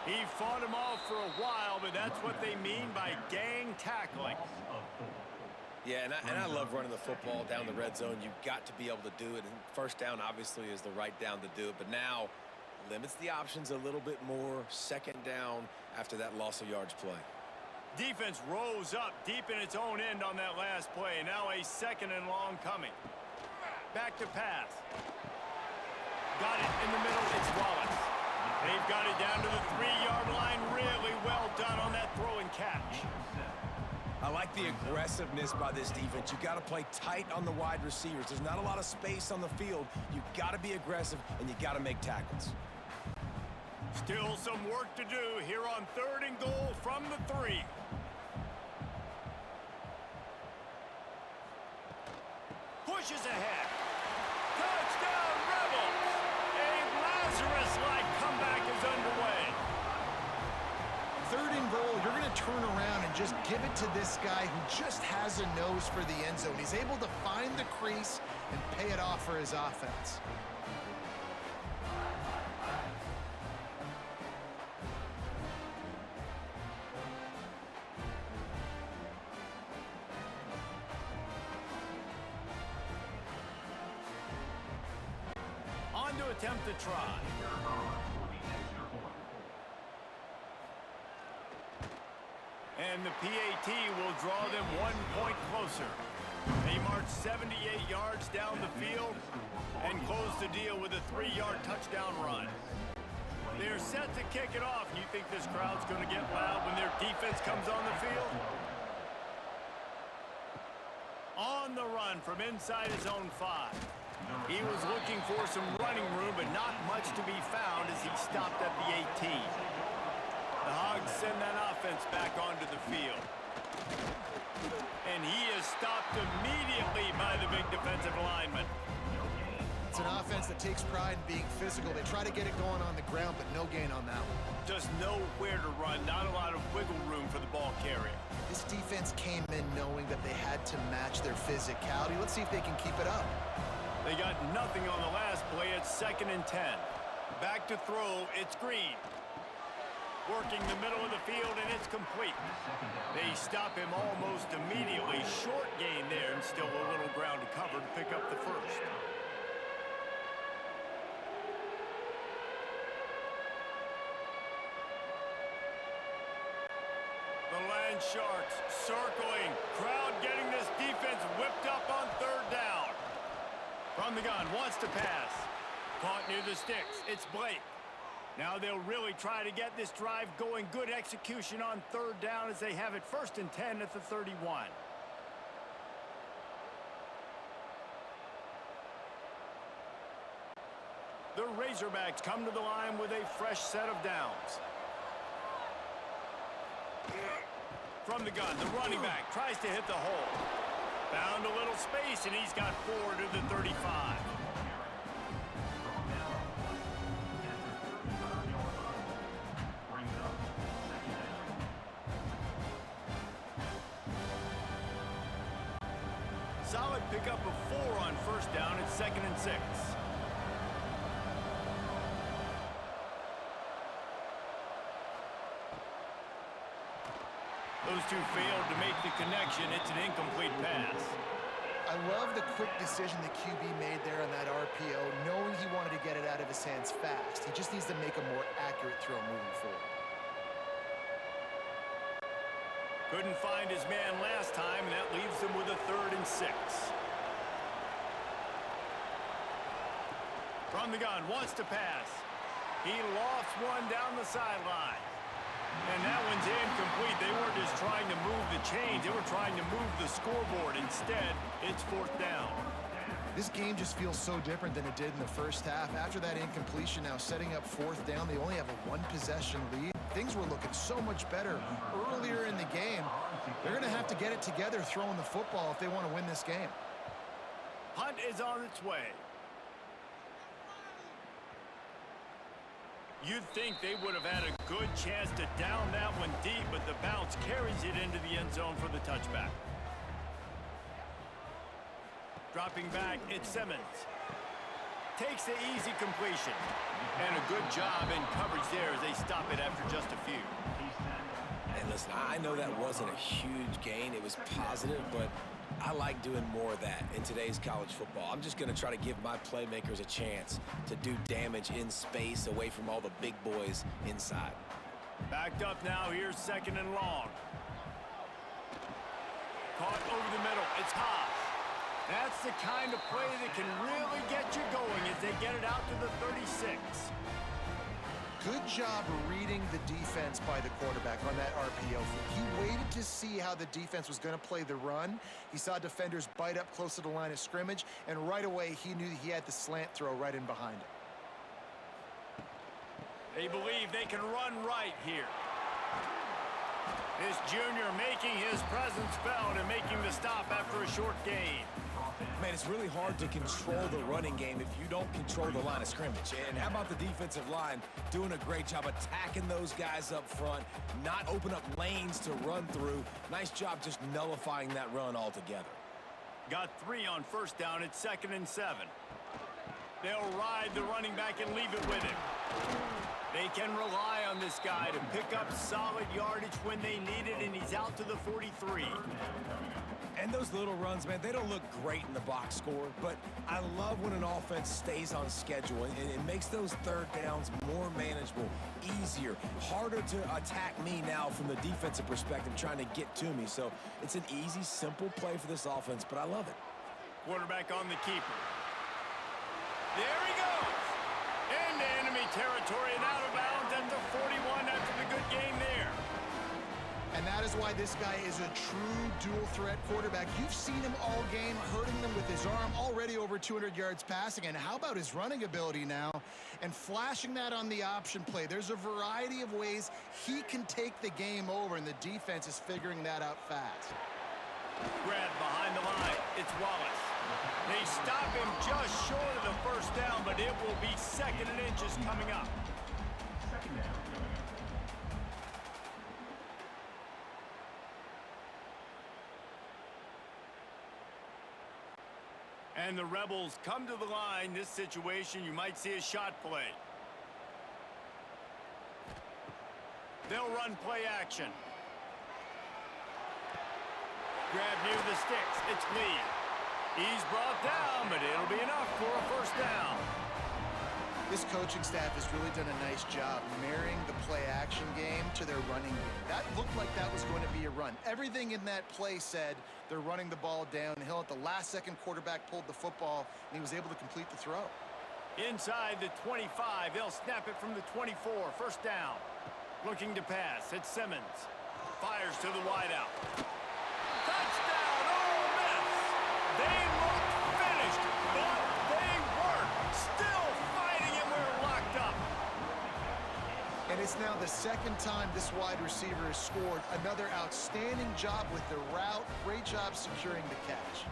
S1: He fought him off for a while, but that's what they mean by gang tackling.
S3: Yeah, and I love running the football down the red zone. You've got to be able to do it. And first down, obviously, is the right down to do it. But now, limits the options a little bit more. Second down after that loss of yards play.
S1: Defense rose up deep in its own end on that last play. Now a second and long coming. Back to pass. Got it in the middle. It's Wallace. They've got it down to the 3-yard line. Really well done on that throw and catch.
S3: I like the aggressiveness by this defense. You've got to play tight on the wide receivers. There's not a lot of space on the field. You've got to be aggressive, and you've got to make tackles.
S1: Still some work to do here on 3rd and goal from the 3. Pushes ahead. Touchdown, Rebels! A Lazarus-like comeback is underway.
S2: 3rd and goal, you're going to turn around and just give it to this guy who just has a nose for the end zone. He's able to find the crease and pay it off for his offense.
S1: On to attempt the try. And the PAT will draw them 1 point closer. They march 78 yards down the field and close the deal with a 3-yard touchdown run. They're set to kick it off. You think this crowd's going to get loud when their defense comes on the field? On the run from inside his own 5. He was looking for some running room, but not much to be found as he stopped at the 18. The Hogs send that offense back onto the field. And he is stopped immediately by the big defensive lineman.
S2: It's an offense that takes pride in being physical. They try to get it going on the ground, but no gain on that one.
S1: Just nowhere to run, not a lot of wiggle room for the ball carrier.
S2: This defense came in knowing that they had to match their physicality. Let's see if they can keep it up.
S1: They got nothing on the last play. It's 2nd and 10. Back to throw. It's Green. Working the middle of the field, and it's complete. They stop him almost immediately. Short gain there, and still a little ground to cover to pick up the first. The Land Sharks circling. Crowd getting this defense whipped up on 3rd down. From the gun, wants to pass. Caught near the sticks. It's Blake. Now they'll really try to get this drive going. Good execution on 3rd down as they have it 1st and 10 at the 31. The Razorbacks come to the line with a fresh set of downs. From the gun, the running back tries to hit the hole. Found a little space, and he's got 4 to the 35. Solid pickup of 4 on 1st down. It's 2nd and 6. those two failed to make the connection. It's an incomplete pass.
S2: I love the quick decision the QB made there on that RPO, knowing he wanted to get it out of his hands fast. He just needs to make a more accurate throw moving forward.
S1: Couldn't find his man last time, and that leaves him with a 3rd and 6. From the gun, wants to pass. He lofts one down the sideline. And that one's incomplete. They weren't just trying to move the chains. They were trying to move the scoreboard. Instead, it's 4th down.
S2: This game just feels so different than it did in the first half. After that incompletion, now setting up 4th down, they only have a 1-possession lead. Things were looking so much better earlier in the game. They're going to have to get it together throwing the football if they want to win this game.
S1: Hunt is on its way. You'd think they would have had a good chance to down that one deep, but the bounce carries it into the end zone for the touchback. Dropping back, it's Simmons. Takes the easy completion. And a good job in coverage there as they stop it after just a few.
S3: And listen, I know that wasn't a huge gain. It was positive, but I like doing more of that in today's college football. I'm just going to try to give my playmakers a chance to do damage in space away from all the big boys inside.
S1: Backed up now. Here's 2nd and long. Caught over the middle. It's Haas. That's the kind of play that can really get you going as they get it out to the 36.
S2: Good job reading the defense by the quarterback on that RPO. He waited to see how the defense was going to play the run. He saw defenders bite up close to the line of scrimmage, and right away he knew he had the slant throw right in behind him.
S1: They believe they can run right here. This junior making his presence felt and making the stop after a short gain.
S3: Man, it's really hard to control the running game if you don't control the line of scrimmage. And how about the defensive line doing a great job attacking those guys up front, not open up lanes to run through. Nice job just nullifying that run altogether.
S1: Got 3 on 1st down. It's 2nd and 7. They'll ride the running back and leave it with him. They can rely on this guy to pick up solid yardage when they need it, and he's out to the 43.
S3: And those little runs, man, they don't look great in the box score, but I love when an offense stays on schedule, and it makes those 3rd downs more manageable, easier, harder to attack me now from the defensive perspective trying to get to me. So it's an easy, simple play for this offense, but I love it.
S1: Quarterback on the keeper. There he goes. Into enemy territory and out of bounds at the 41 after the good game there.
S2: And that is why this guy is a true dual-threat quarterback. You've seen him all game, hurting them with his arm, already over 200 yards passing. And how about his running ability now? And flashing that on the option play. There's a variety of ways he can take the game over, and the defense is figuring that out fast.
S1: Grab behind the line. It's Wallace. They stop him just short of the 1st down, but it will be 2nd and inches coming up. And the Rebels come to the line. This situation, you might see a shot play. They'll run play action. Grab near the sticks. It's Lee. He's brought down, but it'll be enough for a 1st down.
S2: This coaching staff has really done a nice job marrying the play-action game to their running game. That looked like that was going to be a run. Everything in that play said they're running the ball downhill. At the last second, quarterback pulled the football, and he was able to complete the throw.
S1: Inside the 25, they'll snap it from the 24. 1st down. Looking to pass. It's Simmons. Fires to the wideout. Touchdown, Ole Miss! They look finished, but they weren't. Still fighting, and we're locked up.
S2: And it's now the 2nd time this wide receiver has scored. Another outstanding job with the route. Great job securing the catch.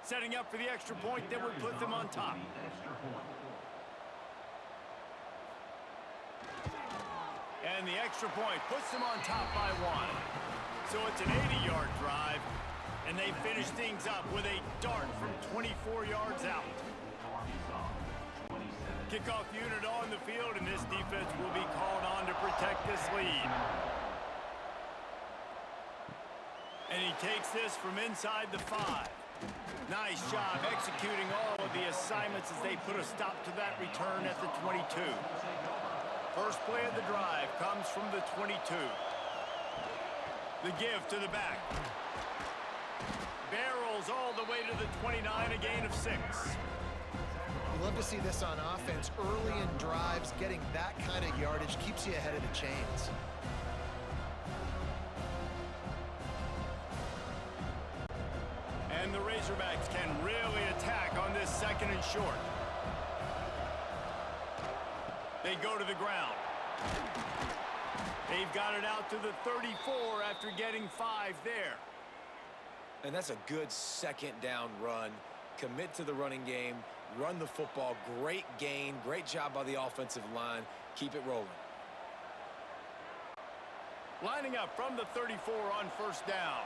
S1: Setting up for the extra point that would put them on top. the extra point puts them on top by 1. So it's an 80-yard drive, and they finish things up with a dart from 24 yards out. Kickoff unit on the field, and this defense will be called on to protect this lead. And he takes this from inside the 5. Nice job executing all of the assignments as they put a stop to that return at the 22. First play of the drive comes from the 22. The give to the back. Barrels all the way to the 29, a gain of 6.
S2: You love to see this on offense. Early in drives, getting that kind of yardage keeps you ahead of the chains.
S1: And the Razorbacks can really attack on this 2nd and short. They go to the ground. They've got it out to the 34 after getting 5 there.
S3: And that's a good 2nd down run. Commit to the running game, run the football. Great gain, great job by the offensive line. Keep it rolling.
S1: Lining up from the 34 on 1st down.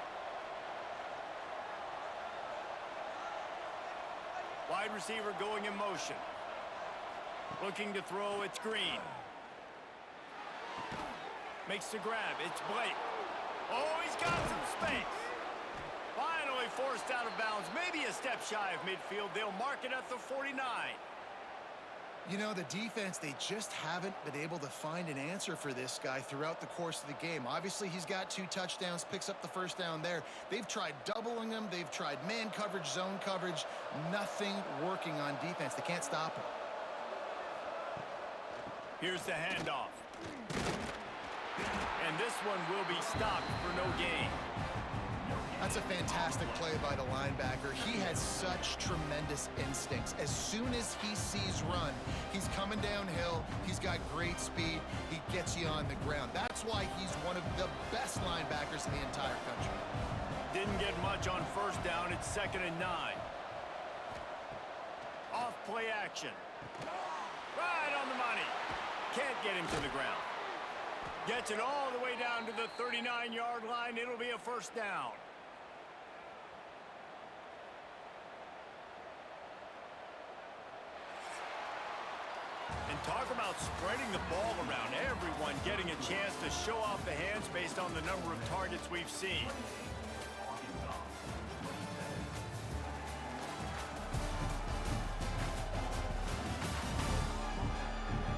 S1: Wide receiver going in motion. Looking to throw, it's Green. Makes the grab, it's Blake. Oh, he's got some space. Finally forced out of bounds, maybe a step shy of midfield. They'll mark it at the 49.
S2: You know, the defense, they just haven't been able to find an answer for this guy throughout the course of the game. Obviously, he's got 2 touchdowns, picks up the 1st down there. They've tried doubling him. They've tried man coverage, zone coverage. Nothing working on defense. They can't stop him.
S1: Here's the handoff. And this one will be stopped for no gain.
S2: That's a fantastic play by the linebacker. He has such tremendous instincts. As soon as he sees run, he's coming downhill. He's got great speed. He gets you on the ground. That's why he's one of the best linebackers in the entire country.
S1: Didn't get much on 1st down. It's 2nd and 9. Off play action. Right on the money. Can't get him to the ground. Gets it all the way down to the 39-yard line. It'll be a 1st down. And talk about spreading the ball around. Everyone getting a chance to show off the hands based on the number of targets we've seen.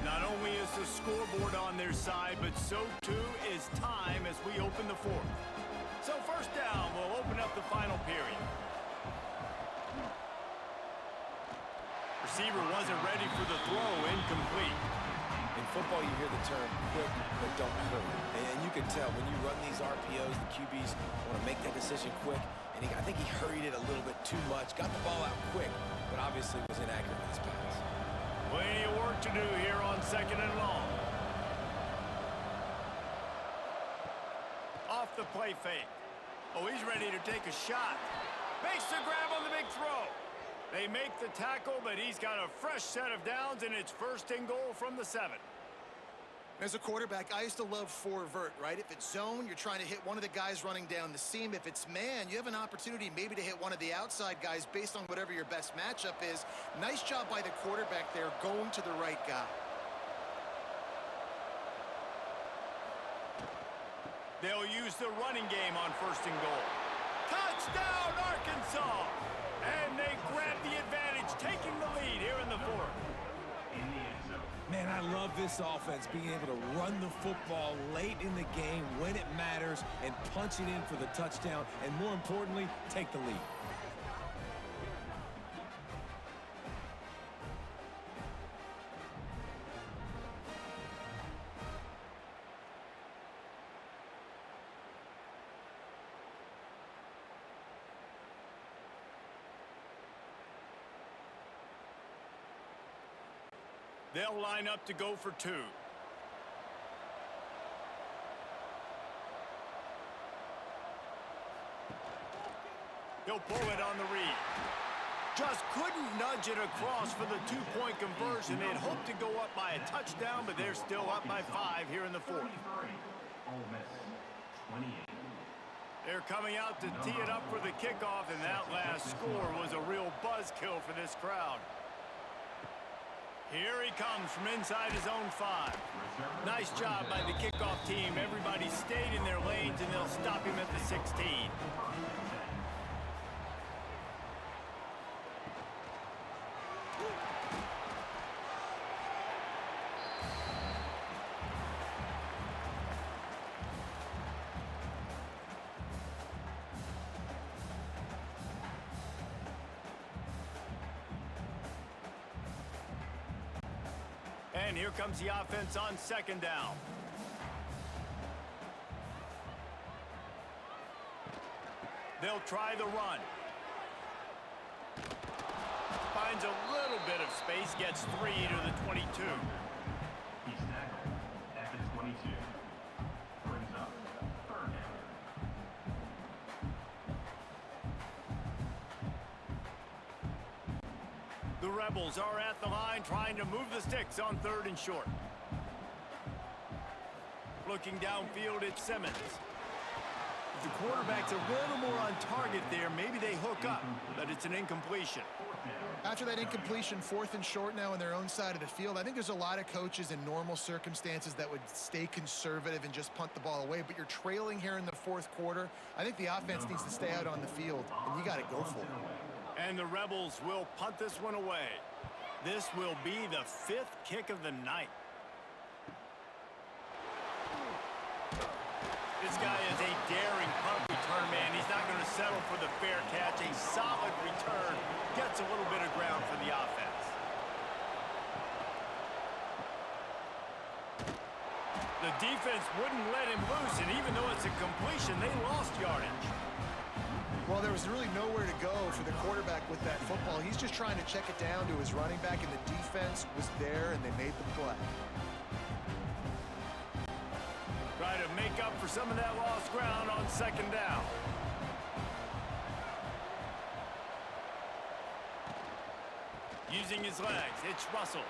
S1: Not only is the scoreboard on their side, but so too is time as we open the 4th. So 1st down will open up the final period. Receiver wasn't ready for the throw, incomplete.
S3: In football, you hear the term quick but don't hurry. And you can tell when you run these RPOs, the QBs want to make that decision quick. And I think he hurried it a little bit too much, got the ball out quick, but obviously was inaccurate with his pass.
S1: Plenty of work to do here on 2nd and long. Off the play fake. Oh, he's ready to take a shot. Makes the grab on the big throw. They make the tackle, but he's got a fresh set of downs, and it's 1st and goal from the 7.
S2: As a quarterback, I used to love 4 vert, right? If it's zone, you're trying to hit one of the guys running down the seam. If it's man, you have an opportunity maybe to hit one of the outside guys based on whatever your best matchup is. Nice job by the quarterback there, going to the right guy.
S1: They'll use the running game on 1st and goal. Touchdown, Arkansas! And they grab the advantage, taking the lead here in the 4th.
S3: Man, I love this offense, being able to run the football late in the game when it matters and punch it in for the touchdown, and more importantly, take the lead.
S1: They'll line up to go for 2. He'll pull it on the read. Just couldn't nudge it across for the two-point conversion. They'd hoped to go up by a touchdown, but they're still up by 5 here in the fourth. They're coming out to tee it up for the kickoff, and that last score was a real buzzkill for this crowd. Here he comes from inside his own 5. Nice job by the kickoff team. Everybody stayed in their lanes, and they'll stop him at the 16. And here comes the offense on second down. They'll try the run. Finds a little bit of space, gets 3 to the 22.
S5: He's tackled at the 22. Brings up third down.
S1: The Rebels are at the line trying to move the sticks on 3rd and short. Looking downfield, it's Simmons. If the quarterback's a little more on target there, maybe they hook up, but it's an incompletion.
S2: After that incompletion, 4th and short now on their own side of the field, I think there's a lot of coaches in normal circumstances that would stay conservative and just punt the ball away, but you're trailing here in the 4th quarter. I think the offense needs to stay out on the field, and you got to go for it.
S1: And the Rebels will punt this one away. This will be the 5th kick of the night. This guy is a daring punt return man. He's not going to settle for the fair catch. A solid return. Gets a little bit of ground for the offense. The defense wouldn't let him loose, and even though it's a completion, they lost yardage.
S2: Well, there was really nowhere to go for the quarterback with that football. He's just trying to check it down to his running back, and the defense was there, and they made the play.
S1: Try to make up for some of that lost ground on second down. Using his legs, it's Russell.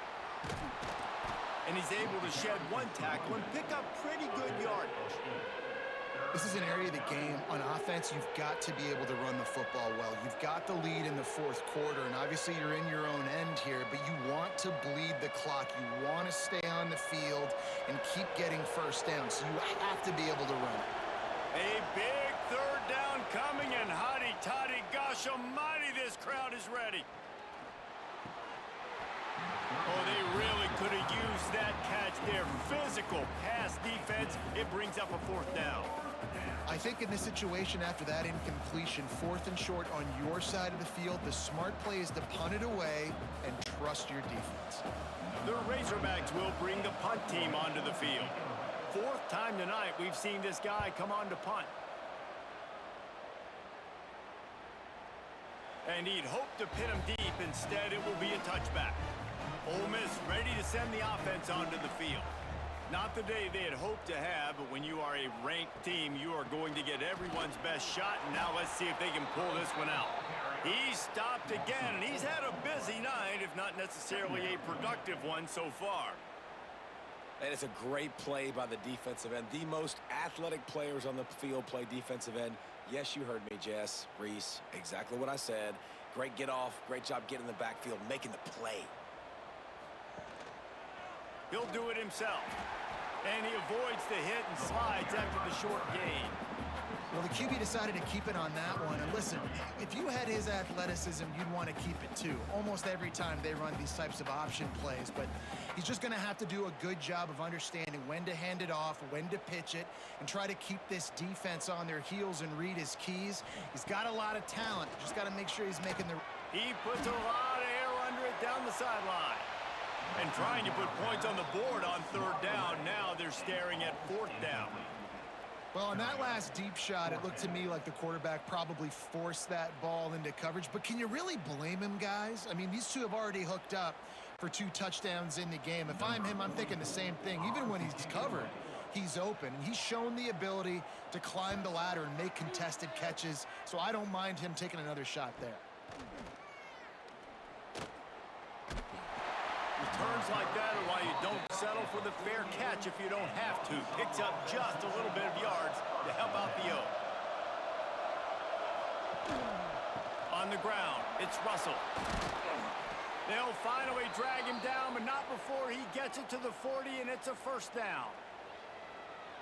S1: And he's able to shed 1 tackle and pick up pretty good yardage.
S2: This is an area of the game. On offense, you've got to be able to run the football well. You've got the lead in the 4th quarter, and obviously you're in your own end here, but you want to bleed the clock. You want to stay on the field and keep getting first down, so you have to be able to run it.
S1: A big 3rd down coming, and hotty-toddy, gosh almighty, this crowd is ready. Oh, they really could have used that catch there. Physical pass defense. It brings up a 4th down.
S2: I think in this situation, after that incompletion, 4th and short on your side of the field, the smart play is to punt it away and trust your defense.
S1: The Razorbacks will bring the punt team onto the field. 4th time tonight we've seen this guy come on to punt. And he'd hoped to pin him deep. Instead, it will be a touchback. Ole Miss ready to send the offense onto the field. Not the day they had hoped to have, but when you are a ranked team, you are going to get everyone's best shot, and now let's see if they can pull this one out. He stopped again, and he's had a busy night, if not necessarily a productive one so far.
S3: And it's a great play by the defensive end. The most athletic players on the field play defensive end. Yes, you heard me, Jess, Reese, exactly what I said. Great get off, great job getting in the backfield, making the play.
S1: He'll do it himself. And he avoids the hit and slides after the short gain.
S2: Well, the QB decided to keep it on that one. And listen, if you had his athleticism, you'd want to keep it too. Almost every time they run these types of option plays. But he's just going to have to do a good job of understanding when to hand it off, when to pitch it, and try to keep this defense on their heels and read his keys. He's got a lot of talent. Just got to make sure he's making the...
S1: He puts a lot of air under it down the sideline. And trying to put points on the board on 3rd down. Now they're staring at 4th down.
S2: Well, on that last deep shot, it looked to me like the quarterback probably forced that ball into coverage. But can you really blame him, guys? I mean, these two have already hooked up for 2 touchdowns in the game. If I'm him, I'm thinking the same thing. Even when he's covered, he's open. And he's shown the ability to climb the ladder and make contested catches. So I don't mind him taking another shot there.
S1: Returns like that are why you don't settle for the fair catch if you don't have to. Picks up just a little bit of yards to help out the O. On the ground, it's Russell. They'll finally drag him down, but not before he gets it to the 40, and it's a first down.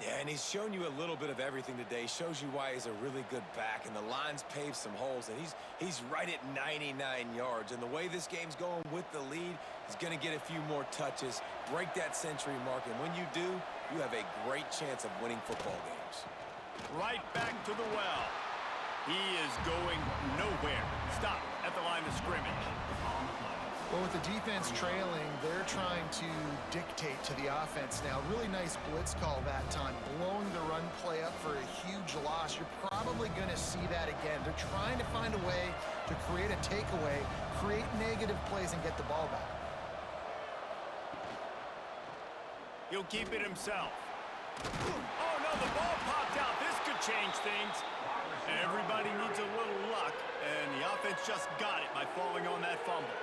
S3: Yeah, and he's shown you a little bit of everything today. Shows you why he's a really good back, and the line's paved some holes, and he's right at 99 yards. And the way this game's going with the lead, he's going to get a few more touches, break that century mark, and when you do, you have a great chance of winning football games.
S1: Right back to the well. He is going nowhere. Stop at the line of scrimmage.
S2: Well, with the defense trailing, they're trying to dictate to the offense now. Really nice blitz call that time, blowing the run play up for a huge loss. You're probably going to see that again. They're trying to find a way to create a takeaway, create negative plays, and get the ball back.
S1: He'll keep it himself. Oh, no, the ball popped out. This could change things. Everybody needs a little luck, and the offense just got it by falling on that fumble.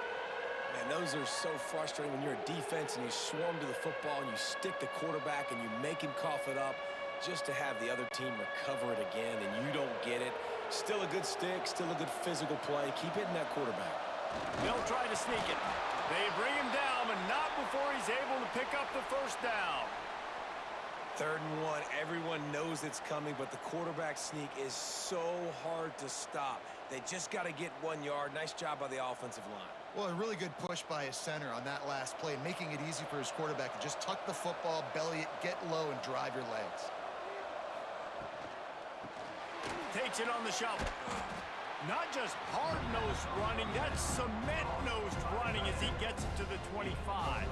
S3: Man, those are so frustrating when you're a defense and you swarm to the football and you stick the quarterback and you make him cough it up just to have the other team recover it again and you don't get it. Still a good stick, still a good physical play. Keep hitting that quarterback.
S1: They'll try to sneak it. They bring him down, but not before he's able to pick up the first down.
S3: 3rd and 1, everyone knows it's coming, but the quarterback sneak is so hard to stop. They just got to get 1 yard. Nice job by the offensive line.
S2: Well, a really good push by his center on that last play, making it easy for his quarterback to just tuck the football, belly it, get low, and drive your legs.
S1: Takes it on the shovel. Not just hard-nosed running, that's cement-nosed running as he gets it to the 25.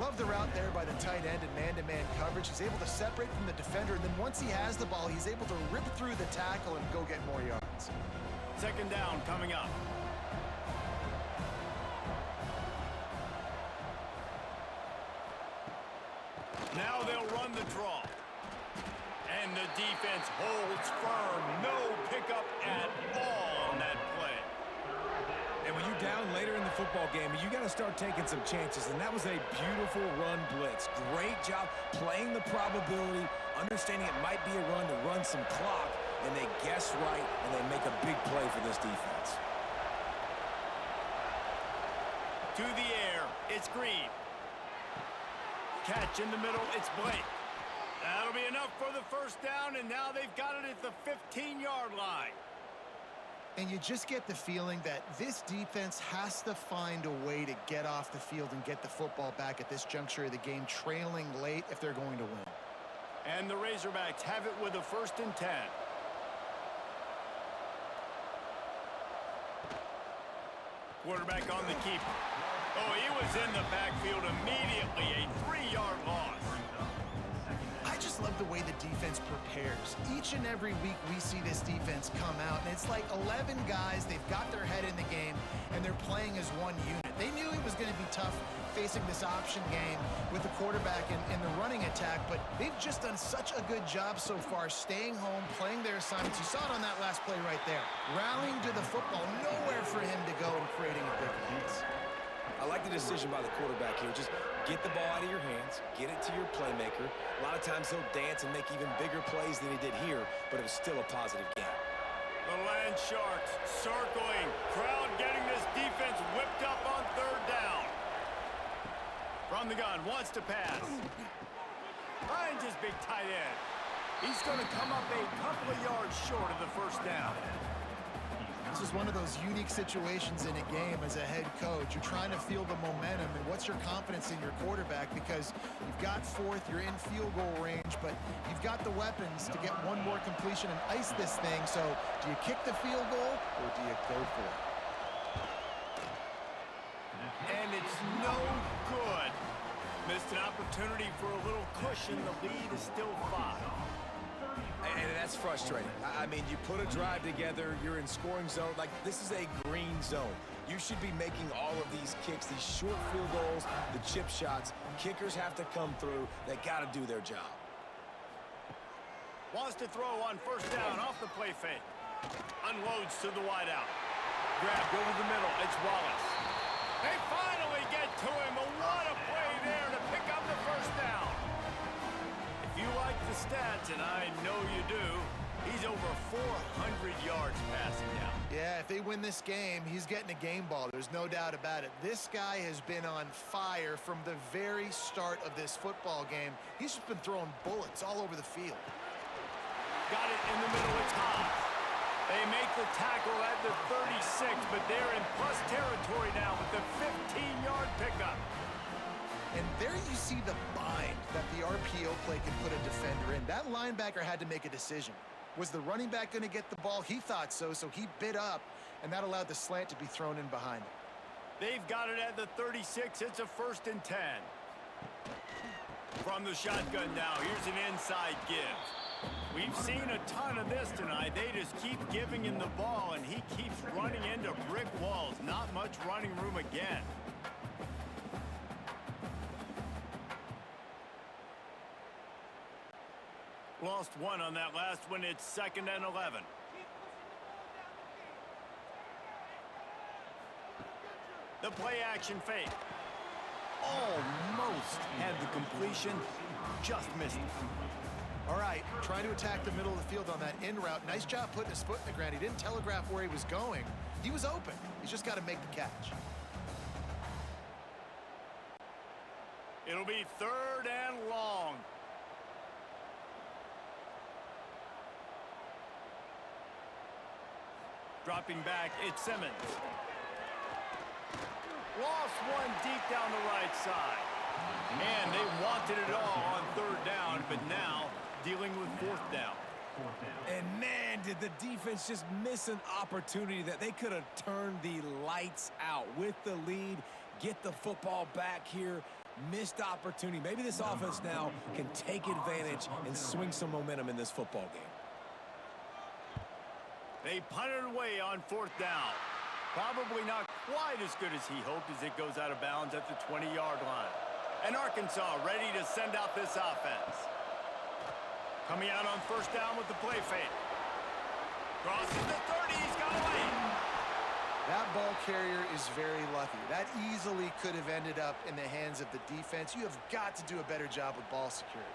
S2: Love the route there by the tight end and man-to-man coverage. He's able to separate from the defender, and then once he has the ball, he's able to rip through the tackle and go get more yards.
S1: 2nd down coming up. Now they'll run the draw. And the defense holds firm. No pickup at all on that play.
S3: And when you're down later in the football game, you got to start taking some chances. And that was a beautiful run blitz. Great job playing the probability, understanding it might be a run to run some clock. And they guess right, and they make a big play for this defense.
S1: To the air, it's Green. Catch in the middle, it's Blake. That'll be enough for the first down, and now they've got it at the 15-yard line.
S2: And you just get the feeling that this defense has to find a way to get off the field and get the football back at this juncture of the game, trailing late if they're going to win.
S1: And the Razorbacks have it with a 1st and 10. Quarterback on the keeper. Oh, he was in the backfield immediately. A 3-yard loss.
S2: I just love the way the defense prepares. Each and every week we see this defense come out, and it's like 11 guys. They've got their head in the game, and they're playing as one unit. They knew it was going to be tough facing this option game with the quarterback in the running attack, but they've just done such a good job so far, staying home, playing their assignments. You saw it on that last play right there. Rallying to the football, nowhere for him to go and creating a big lead.
S3: I like the decision by the quarterback here. Just get the ball out of your hands, get it to your playmaker. A lot of times he'll dance and make even bigger plays than he did here, but it was still a positive game.
S1: The Land Sharks circling. Crowd getting this defense whipped up on 3rd down. From the gun, wants to pass. Finds his big tight end. He's going to come up a couple of yards short of the first down.
S2: This is one of those unique situations in a game as a head coach. You're trying to feel the momentum, and what's your confidence in your quarterback, because you've got 4th, you're in field goal range, but you've got the weapons to get one more completion and ice this thing. So do you kick the field goal or do you go for it?
S1: And it's no good. Missed an opportunity for a little cushion. The lead is still 5.
S3: And that's frustrating. I mean, you put a drive together, you're in scoring zone. Like, this is a green zone. You should be making all of these kicks, these short field goals, the chip shots. Kickers have to come through. They got to do their job.
S1: Wants to throw on 1st down off the play fake. Unloads to the wideout. Grabbed over the middle. It's Wallace. They finally get to him. What a play there to pick up the first down. If you like the stats, and I know you do, he's over 400 yards passing now.
S2: Yeah, if they win this game, he's getting a game ball. There's no doubt about it. This guy has been on fire from the very start of this football game. He's just been throwing bullets all over the field.
S1: Got it in the middle. It's Hobbs. They make the tackle at the 36, but they're in plus territory now with the 15-yard pickup.
S2: And there you see the bind that the RPO play can put a defender in. That linebacker had to make a decision. Was the running back going to get the ball? He thought so, so he bit up, and that allowed the slant to be thrown in behind.
S1: They've got it at the 36. It's a 1st and 10. From the shotgun now, here's an inside give. We've seen a ton of this tonight. They just keep giving him the ball, and he keeps running into brick walls. Not much running room again. Lost one on that last one. It's 2nd and 11. The play action fake. Almost had the completion. Just missed it.
S2: All right, trying to attack the middle of the field on that in route. Nice job putting his foot in the ground. He didn't telegraph where he was going. He was open. He's just got to make the catch.
S1: It'll be 3rd and long. Dropping back, it's Simmons. Lost one deep down the right side. And they wanted it all on 3rd down, but now dealing with 4th down.
S3: And man, did the defense just miss an opportunity that they could have turned the lights out with the lead, get the football back here. Missed opportunity. Maybe this offense now can take advantage and swing some momentum in this football game.
S1: They punted away on 4th down. Probably not quite as good as he hoped as it goes out of bounds at the 20-yard line. And Arkansas ready to send out this offense. Coming out on 1st down with the play fake. Crosses the 30, he's got away.
S2: That ball carrier is very lucky. That easily could have ended up in the hands of the defense. You have got to do a better job with ball security.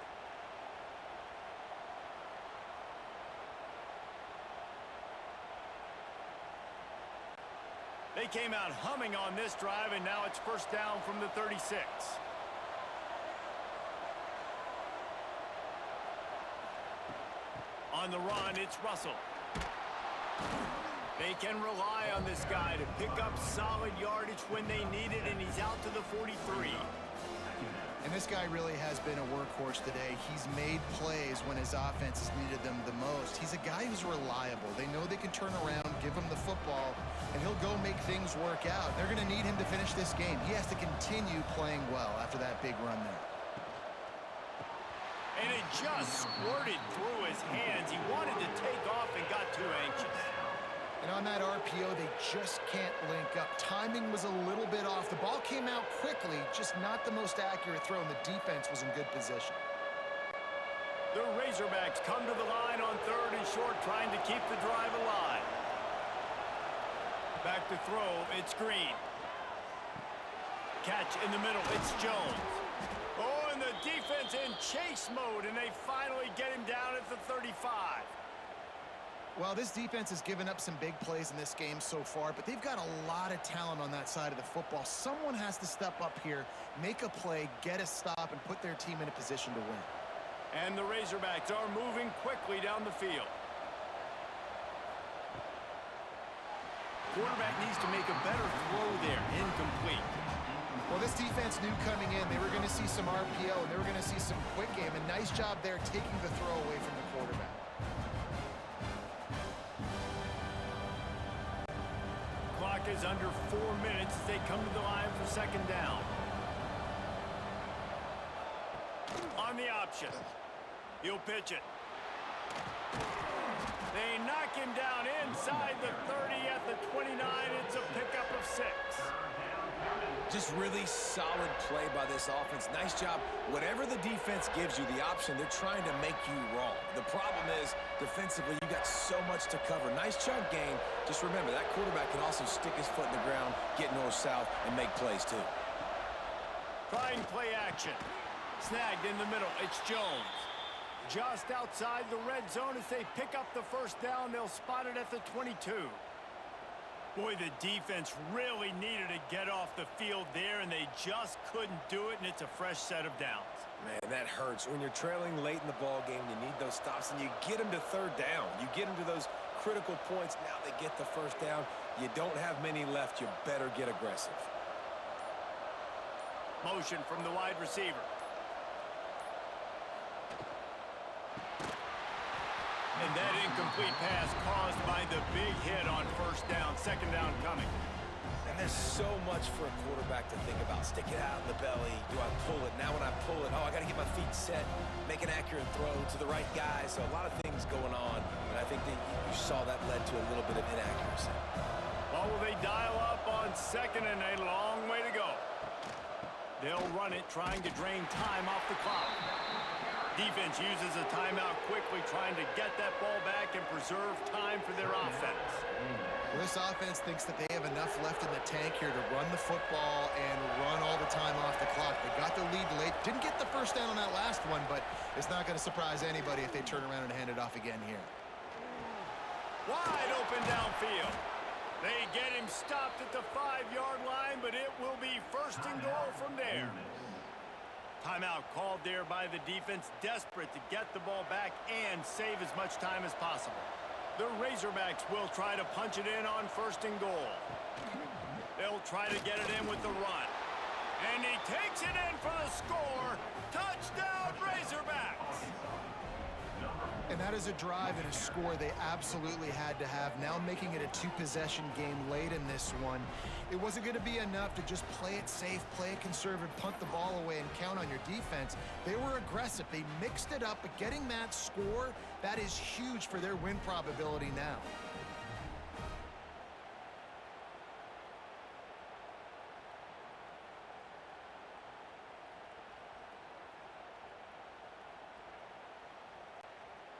S1: They came out humming on this drive, and now it's 1st down from the 36. On the run, it's Russell. They can rely on this guy to pick up solid yardage when they need it, and he's out to the 43.
S2: And this guy really has been a workhorse today. He's made plays when his offense has needed them the most. He's a guy who's reliable. They know they can turn around, give him the football, and he'll go make things work out. They're going to need him to finish this game. He has to continue playing well after that big run there.
S1: And it just squirted through his hands. He wanted to take off and got too anxious.
S2: And on that RPO, they just can't link up. Timing was a little bit off. The ball came out quickly, just not the most accurate throw, and the defense was in good position.
S1: The Razorbacks come to the line on 3rd and short, trying to keep the drive alive. Back to throw, it's Green. Catch in the middle, it's Jones. Oh, and the defense in chase mode, and they finally get him down at the 35.
S2: Well, this defense has given up some big plays in this game so far, but they've got a lot of talent on that side of the football. Someone has to step up here, make a play, get a stop, and put their team in a position to win.
S1: And the Razorbacks are moving quickly down the field. Quarterback needs to make a better throw there. Incomplete.
S2: Well, this defense knew coming in they were going to see some RPO, and they were going to see some quick game. A nice job there taking the throw away from the quarterback.
S1: Clock is under 4 minutes as they come to the line for 2nd down. On the option. He'll pitch it. They knock him down inside the 30 at the 29. It's a pickup of 6.
S3: Just really solid play by this offense. Nice job. Whatever the defense gives you, the option, they're trying to make you wrong. The problem is, defensively, you got so much to cover. Nice chunk gain. Just remember, that quarterback can also stick his foot in the ground, get north-south, and make plays, too.
S1: Trying play action. Snagged in the middle. It's Jones. Just outside the red zone as they pick up the first down. They'll spot it at the 22. Boy, the defense really needed to get off the field there, and they just couldn't do it, and it's a fresh set of downs.
S3: Man, that hurts. When you're trailing late in the ball game, you need those stops, and you get them to third down. You get them to those critical points. Now they get the first down. You don't have many left. You better get aggressive.
S1: Motion from the wide receiver. And that incomplete pass caused by the big hit on first down. Second down coming.
S3: And there's so much for a quarterback to think about. Stick it out in the belly. Do I pull it? Now when I pull it, I got to get my feet set, make an accurate throw to the right guy. So a lot of things going on. And I think that you saw that led to a little bit of inaccuracy.
S1: Well, will they dial up on second and a long way to go? They'll run it, trying to drain time off the clock. Defense uses a timeout quickly, trying to get that ball back and preserve time for their offense.
S2: Well, this offense thinks that they have enough left in the tank here to run the football and run all the time off the clock. They got the lead late. Didn't get the first down on that last one, but it's not going to surprise anybody if they turn around and hand it off again here.
S1: Wide open downfield. They get him stopped at the 5-yard line, but it will be first and goal from there. Timeout called there by the defense, desperate to get the ball back and save as much time as possible. The Razorbacks will try to punch it in on first and goal. They'll try to get it in with the run. And he takes it in for the score. Touchdown, Razorbacks!
S2: And that is a drive and a score they absolutely had to have. Now making it a two-possession game late in this one. It wasn't going to be enough to just play it safe, play it conservative, punt the ball away, and count on your defense. They were aggressive. They mixed it up, but getting that score, that is huge for their win probability now.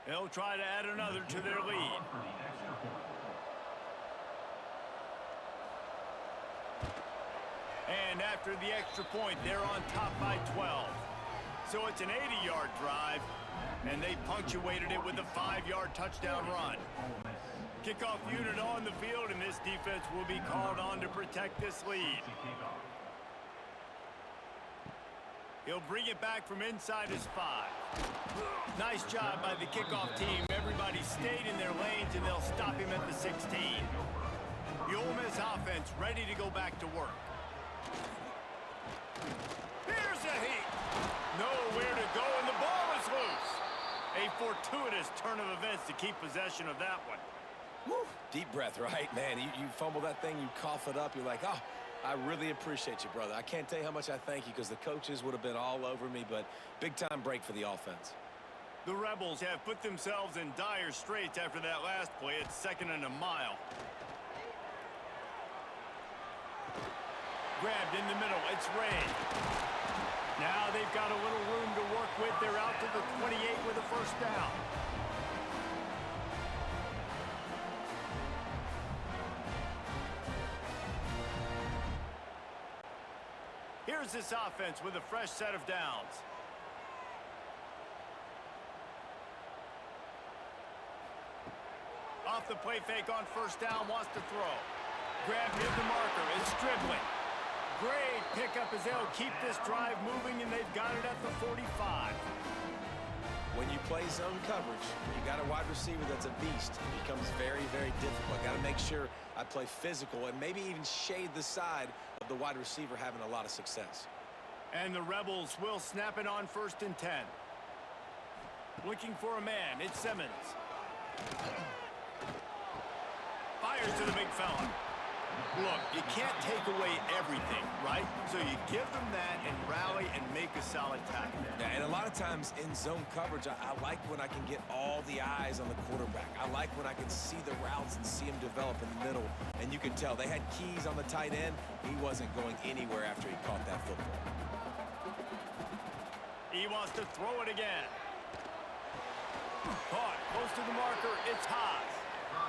S1: They'll try to add another to their lead. And after the extra point, they're on top by 12. So it's an 80-yard drive, and they punctuated it with a 5-yard touchdown run. Kickoff unit on the field, and this defense will be called on to protect this lead. He'll bring it back from inside his 5. Nice job by the kickoff team. Everybody stayed in their lanes, and they'll stop him at the 16. The Ole Miss offense ready to go back to work. Here's a heat. Nowhere to go, and the ball is loose. A fortuitous turn of events to keep possession of that one.
S3: Woo. Deep breath, right? Man, you fumble that thing, you cough it up, you're like, oh, I really appreciate you, brother. I can't tell you how much I thank you because the coaches would have been all over me, but big-time break for the offense.
S1: The Rebels have put themselves in dire straits after that last play. It's second and a mile. Grabbed in the middle. It's Ray. Now they've got a little room to work with. They're out to the 28 with a first down. Here's this offense with a fresh set of downs. Off the play fake on first down, wants to throw. Grabbed near the marker, is dribbling. Great pickup as they'll keep this drive moving, and they've got it at the 45.
S3: When you play zone coverage, you got a wide receiver that's a beast. It becomes very, very difficult. I got to make sure I play physical and maybe even shade the side of the wide receiver having a lot of success.
S1: And the Rebels will snap it on first and 10. Looking for a man, it's Simmons. Fires to the big fella. Look, you can't take away everything, right? So you give them that and rally and make a solid tackle.
S3: Yeah, and a lot of times in zone coverage, I like when I can get all the eyes on the quarterback. I like when I can see the routes and see him develop in the middle. And you can tell they had keys on the tight end. He wasn't going anywhere after he caught that football.
S1: He wants to throw it again. Caught close to the marker. It's Haas.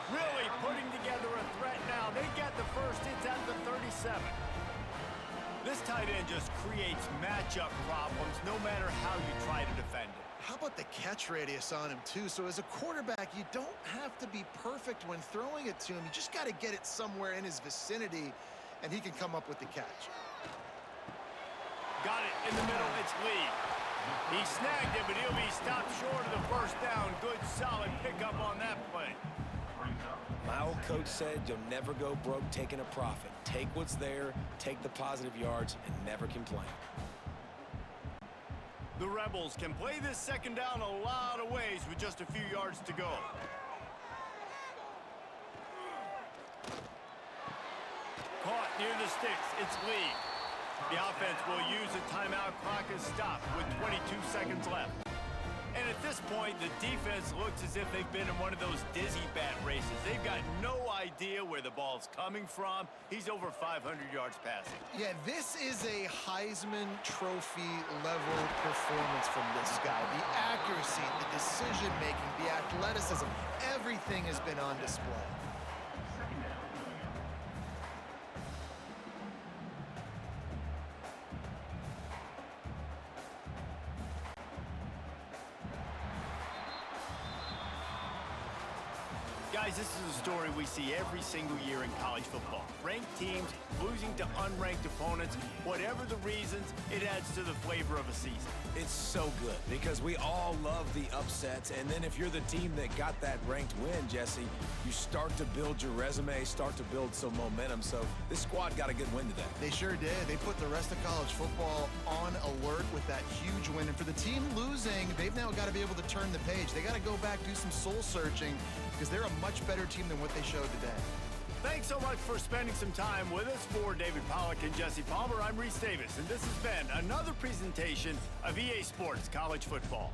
S1: Really putting together a threat now. They get the first. It's at the 37. This tight end just creates matchup problems no matter how you try to defend it.
S2: How about the catch radius on him, too? So as a quarterback, you don't have to be perfect when throwing it to him. You just got to get it somewhere in his vicinity, and he can come up with the catch.
S1: Got it in the middle. It's Lee. He snagged it, but he'll be stopped short of the first down. Good, solid pickup on that play.
S3: My old coach said you'll never go broke taking a profit. Take what's there, take the positive yards, and never complain.
S1: The Rebels can play this second down a lot of ways with just a few yards to go. Caught near the sticks. It's Lee. The offense will use a timeout. Clock is stopped with 22 seconds left. And at this point, the defense looks as if they've been in one of those dizzy bat races. They've got no idea where the ball's coming from. He's over 500 yards passing.
S2: Yeah, this is a Heisman Trophy level performance from this guy. The accuracy, the decision-making, the athleticism, everything has been on display.
S1: Guys, this is a story we see every single year in college football. Ranked teams losing to unranked opponents. Whatever the reasons, it adds to the flavor of a season.
S3: It's so good because we all love the upsets, and then if you're the team that got that ranked win, Jesse, you start to build your resume, start to build some momentum. So this squad got a good win today.
S2: They sure did. They put the rest of college football on alert with that huge win. And for the team losing, they've now got to be able to turn the page. They got to go back, do some soul searching, because they're a much better team than what they showed today.
S1: Thanks so much for spending some time with us. For David Pollack and Jesse Palmer, I'm Reese Davis, and this has been another presentation of EA Sports College Football.